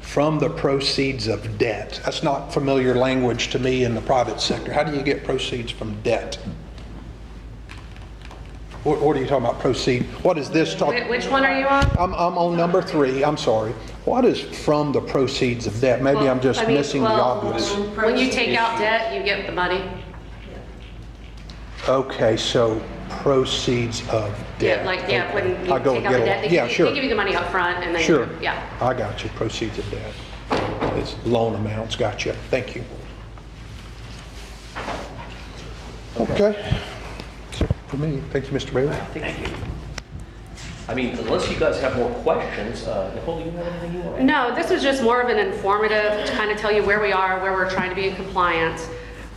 From the proceeds of debt. That's not familiar language to me in the private sector. How do you get proceeds from debt? What are you talking about, proceed? What is this talking? Which one are you on? I'm on number 3, I'm sorry. What is from the proceeds of debt? Maybe I'm just missing the obvious. When you take out debt, you get the money. Okay, so proceeds of debt. When you I go take out the debt, they yeah, sure. give you the money up front and then, Sure. yeah. I got you, proceeds of debt. It's loan amounts, got you. Thank you. Okay. That's it for me. Thank you, Mr. Bailey. Thank you. I mean, unless you guys have more questions, Nicole, do you have anything you want to add? No, this was just more of an informative to kind of tell you where we are, where we're trying to be in compliance.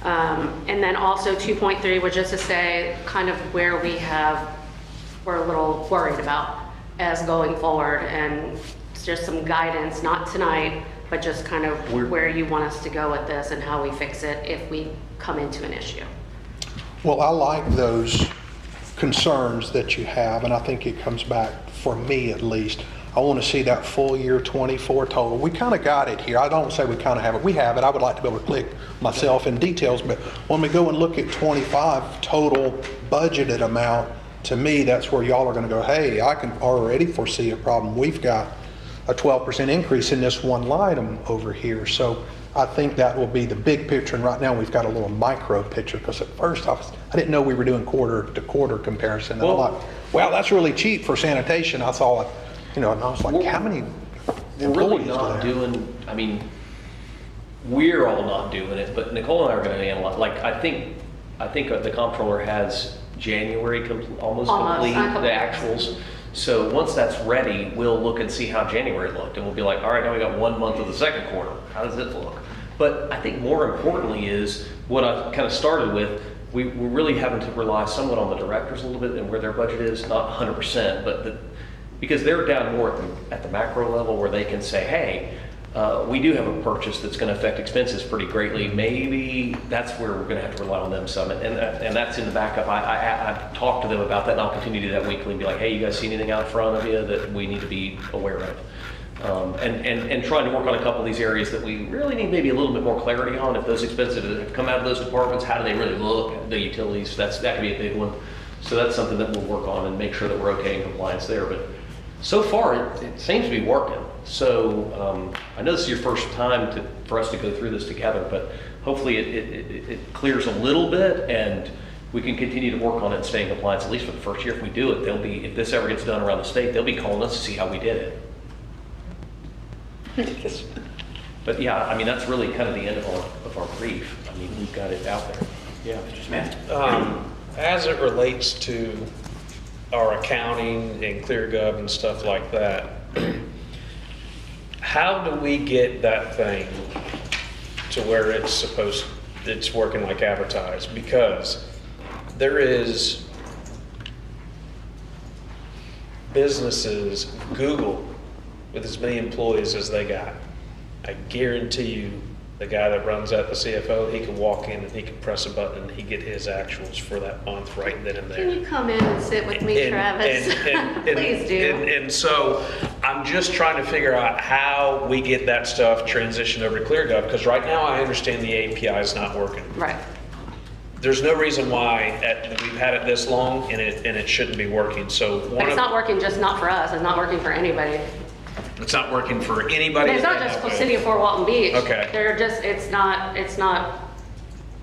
And then also 2.3 was just to say kind of where we're a little worried about as going forward, and it's just some guidance, not tonight, but just kind of where you want us to go with this and how we fix it if we come into an issue. Well, I like those concerns that you have, and I think it comes back, for me at least, I want to see that full year 24 total. We kind of got it here. I don't say we kind of have it. We have it. I would like to be able to click myself in details, but when we go and look at 25 total budgeted amount, to me, that's where y'all are going to go, hey, I can already foresee a problem. We've got a 12% increase in this one item over here. So I think that will be the big picture, and right now we've got a little micro picture, because at first I didn't know we were doing quarter to quarter comparison. And I'm like, well, that's really cheap for sanitation. I thought, and I was like, how many We're really employees do not they have? doing, I mean, we're all not doing it, but Nicole and I are going to analyze. Like, I think the comptroller has January almost complete, the actuals. So once that's ready, we'll look and see how January looked, and we'll be like, all right, now we got 1 month of the second quarter. How does it look? But I think more importantly is what I kind of started with. We're really having to rely somewhat on the directors a little bit and where their budget is, not 100%, but because they're down more at the macro level, where they can say, hey, we do have a purchase that's going to affect expenses pretty greatly. Maybe that's where we're going to have to rely on them some, and that's in the backup. I talked to them about that, and I'll continue to do that weekly and be like, hey, you guys see anything out front of you that we need to be aware of? And trying to work on a couple of these areas that we really need maybe a little bit more clarity on. If those expenses have come out of those departments, how do they really look? The utilities, that could be a big one. So that's something that we'll work on and make sure that we're okay in compliance there. But so far, it seems to be working. So I know this is your first time for us to go through this together, but hopefully it clears a little bit and we can continue to work on it and stay in compliance, at least for the first year. If we do it, if this ever gets done around the state, they'll be calling us to see how we did it. But yeah, I mean, that's really kind of the end of our brief. I mean, we've got it out there. Yeah, Mr. Smith. As it relates to our accounting and ClearGov and stuff like that, how do we get that thing to where it's working like advertised? Because there is businesses, Google, with as many employees as they got. I guarantee you, the guy that runs that, the CFO, he can walk in and he can press a button and he get his actuals for that month right then and there. Can you come in and sit with me, Travis? Please do. And so I'm just trying to figure out how we get that stuff transitioned over to ClearGov, because right now I understand the API is not working. Right. There's no reason why we've had it this long and it shouldn't be working. So But it's not working just not for us, it's not working for anybody. It's not working for anybody. It's not just for City of Fort Walton Beach. Okay. It's not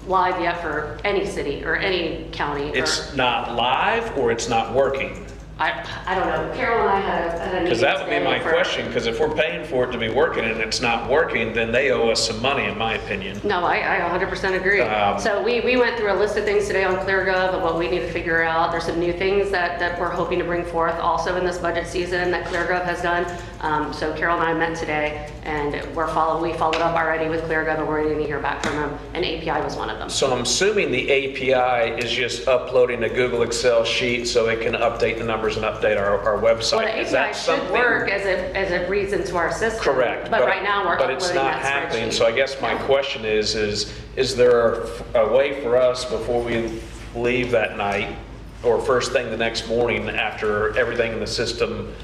live yet for any city or any county. It's not live or it's not working? I don't know. Carol and I had a meeting Because that would be my today question, because if we're paying for it to be working and it's not working, then they owe us some money, in my opinion. No, I 100% agree. So we went through a list of things today on ClearGov of what we need to figure out. There's some new things that we're hoping to bring forth also in this budget season that ClearGov has done. So Carol and I met today, and we followed up already with ClearGov, and we're waiting to hear back from them, and API was one of them. So I'm assuming the API is just uploading a Google Excel sheet so it can update the numbers and update our website. Well, the Is that API something? should work as it reads into our system. Correct. But right now, we're But it's uploading not that happening. spreadsheet. So I guess my question is there a way for us before we leave that night or first thing the next morning after everything in the system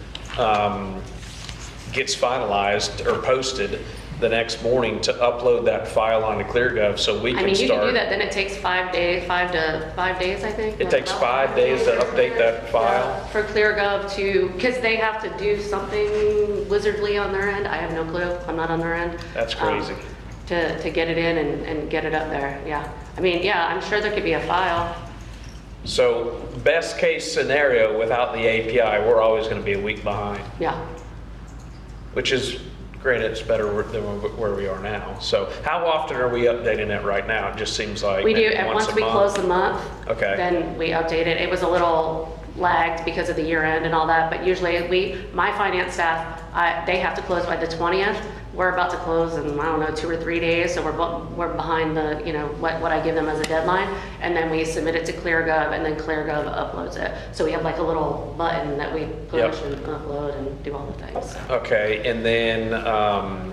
gets finalized or posted the next morning to upload that file onto ClearGov so we can I mean, you start? can do that, then it takes 5 days, 5 days, I think. It takes 5 days to update that file? Yeah, for ClearGov because they have to do something wizardly on their end. I have no clue. I'm not on their end. That's crazy. To get it in and get it up there, yeah. I mean, yeah, I'm sure there could be a file. So best case scenario without the API, we're always going to be a week behind, Yeah. which is, granted, it's better than where we are now. So how often are we updating it right now? It just seems like We do, maybe and once once a we month. close the month, Okay. then we update it. It was a little lagged because of the year end and all that, but usually my finance staff, they have to close by the 20th. We're about to close in, I don't know, 2 or 3 days, so we're behind the, what I give them as a deadline, and then we submit it to ClearGov, and then ClearGov uploads it. So we have like a little button that we push and upload and do all the things. So. Okay, and then,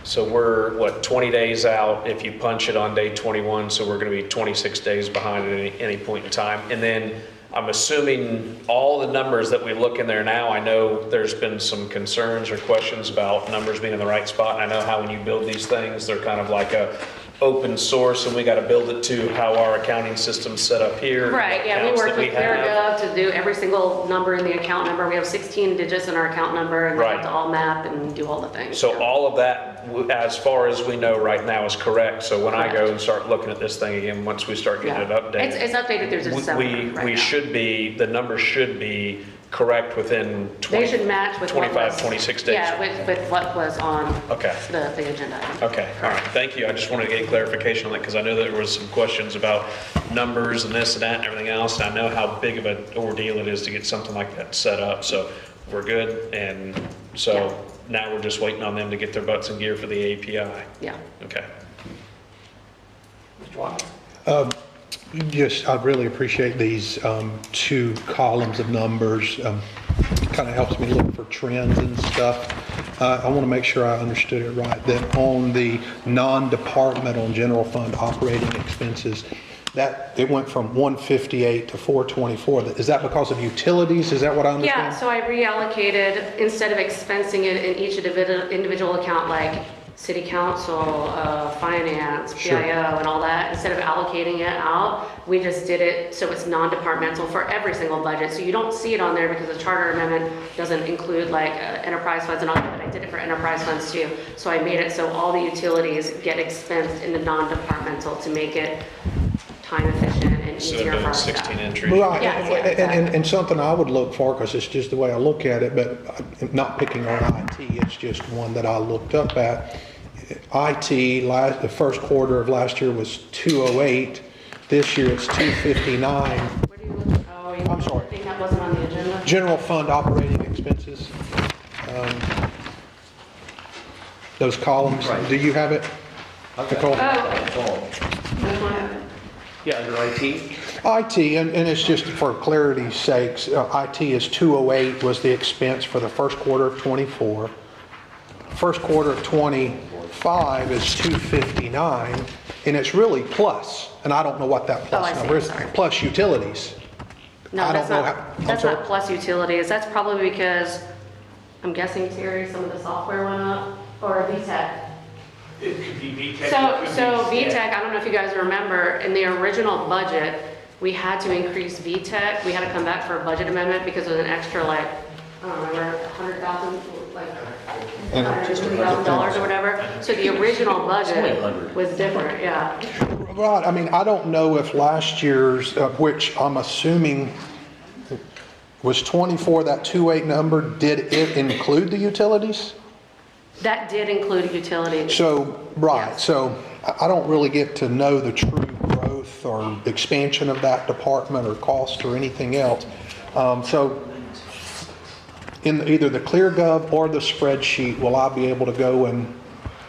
so we're, 20 days out if you punch it on day 21, so we're going to be 26 days behind at any point in time. And then I'm assuming all the numbers that we look in there now, I know there's been some concerns or questions about numbers being in the right spot. And I know how when you build these things, they're kind of like a open source, and we got to build it to how our accounting system's set up here. Right, yeah, we accounts work that with have. ClearGov to do every single number in the account number. We have 16 digits in our account number, and we Right. have to all map and do all the things. So all of that, as far as we know right now, is correct. So when I go and start looking at this thing again, once we start getting it updated. It's updated through December right We now. should be, the numbers should be correct within They should match with what 25, was- 26 days. Yeah, with what was on Okay. the agenda item. Okay, all right, thank you. I just wanted to get clarification on that because I know there was some questions about numbers and this and that and everything else. And I know how big of an ordeal it is to get something like that set up. So we're good. And so now we're just waiting on them to get their butts in gear for the API. Yeah. Okay. Mr. Watkins? Yes, I really appreciate these 2 columns of numbers. kind of helps me look for trends and stuff. I want to make sure I understood it right, that on the non-departmental general fund operating expenses, that it went from 158 to 424. Is that because of utilities? Is that what I understand? Yeah, so I reallocated, instead of expensing it in each individual account, like city council, finance, PIO, Sure. and all that, instead of allocating it out, we just did it so it's non-departmental for every single budget. So you don't see it on there because the charter amendment doesn't include like enterprise funds and all that, but I did it for enterprise funds too. So I made it so all the utilities get expensed in the non-departmental to make it time efficient and Instead easier of for doing our staff. 16 entries. Right, Yeah, yeah, exactly. and something I would look for, because it's just the way I look at it, but I'm not picking on IT, it's just one that I looked up at. IT, the first quarter of last year was 208, this year it's 259. Where do you look? Oh, you I'm sorry. I think that wasn't on the agenda. General fund operating expenses. Those columns, do you have it? Nicole? Oh, this one? Yeah, under IT? IT, and it's just for clarity's sakes, IT is 208 was the expense for the first quarter of '24. First quarter of '25 is 259, and it's really plus, and I don't know what that Oh, I plus see, number is. sorry. Plus utilities. No, I that's don't know not, how- I'm that's sorry? not plus utilities. That's probably because, I'm guessing, Terry, some of the software went up, or VTech. It could be VTech. So VTech, I don't know if you guys remember, in the original budget, we had to increase VTech. We had to come back for a budget amendment because it was an extra, like, I don't remember, 100,000, like, $150,000 or whatever. So the original budget was different, yeah. Right, I mean, I don't know if last year's, which I'm assuming was 24, that 28 number, did it include the utilities? That did include utilities. So, right, Yes. so I don't really get to know the true growth or expansion of that department or cost or anything else. So in either the ClearGov or the spreadsheet, will I be able to go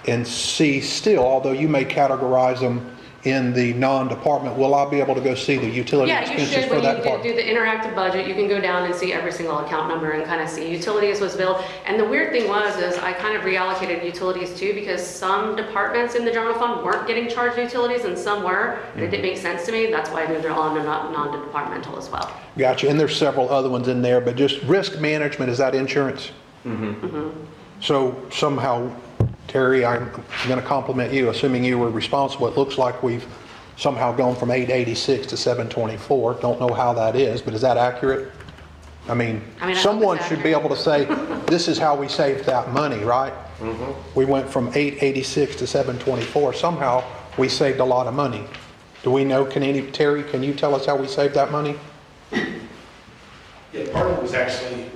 and see still, although you may categorize them in the non-department, will I be able to go see the utility Yeah, you expenses should, for when that you department? do the interactive budget, you can go down and see every single account number and kind of see utilities was billed. And the weird thing is I kind of reallocated utilities too, because some departments in the general fund weren't getting charged utilities and some were, and it didn't make sense to me. That's why I moved it all into non-departmental as well. Gotcha, and there's several other ones in there, but just risk management, is that insurance? So somehow, Terry, I'm going to compliment you, assuming you were responsible. It looks like we've somehow gone from 886 to 724. Don't know how that is, but is that accurate? I mean, I hope someone it's should be able to say, this is how we saved that money, right? We went from 886 to 724. Somehow, we saved a lot of money. Do we know, Terry, can you tell us how we saved that money? Yeah, part of it was actually,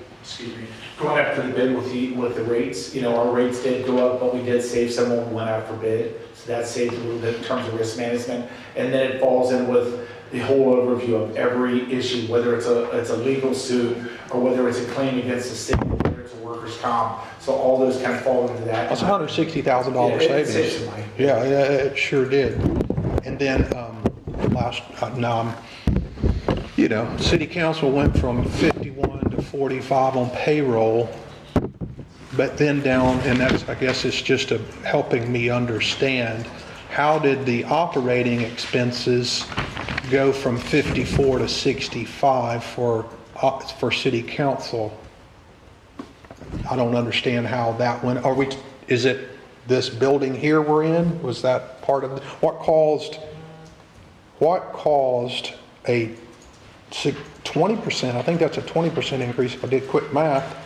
going out for the bid with the rates. You know, our rates did go up, but we did save some when we went out for bid. So that saved a little bit in terms of risk management. And then it falls in with the whole overview of every issue, whether it's a legal suit or whether it's a claim against the state, whether it's a workers' comp. So all those kind of fall into that. That's $160,000 Yeah, it savings. saves some money. Yeah, it sure did. And then city council went from 51 to 45 on payroll, but then down, and that's, I guess it's just helping me understand, how did the operating expenses go from 54 to 65 for city council? I don't understand how that went. Is it this building here we're in? Was that part of what caused a 20%, I think that's a 20% increase, if I did quick math,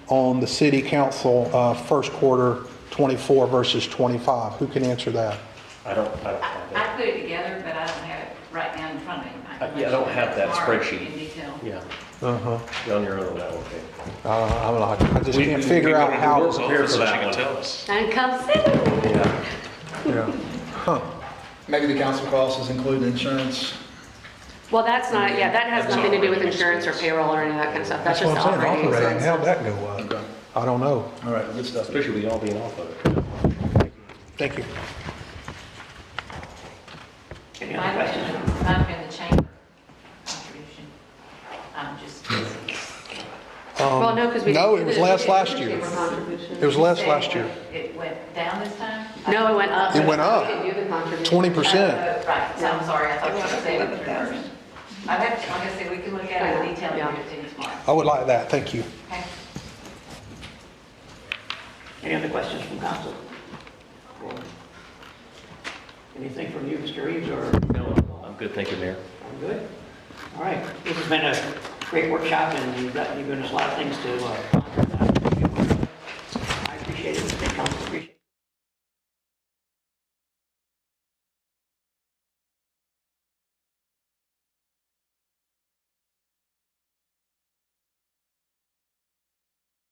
on the city council first quarter 24 versus 25? Who can answer that? I don't have I that. put it together, but I don't have it right now in front of me. Yeah, I don't have that Tomorrow spreadsheet. In detail. Yeah, Uh-huh. you're on your own on that one, okay. I just can't figure out how. We're prepared for that one. Tell us. And come sit. Yeah. Huh. Maybe the council costs is including insurance. Well, that's not, yeah, that has nothing to do with insurance or payroll or any of that kind of stuff. That's That's just what I'm saying, operating operating, how'd expenses. that go up? I don't know. All right, good stuff. Especially with y'all being off of it. Thank you. Any Might other have questions? been, might have been the chamber contribution. I'm just. Well, no, because we. No, didn't it was do the less last year. newspaper contribution. It was less last year. It went down this time? No, it went up. It went up. We didn't do the contribution. 20%. Right, so I'm sorry, I thought you were saying it was 11,000. reversed. I'd have to, like I said, we can look at it in detail and give it to you tomorrow. I would like that, thank you. Okay? Any other questions from council? Anything from you, Mr. Reeves, or? No, I'm good, thank you, Mayor. I'm good. All right, this has been a great workshop, and you've given us a lot of things to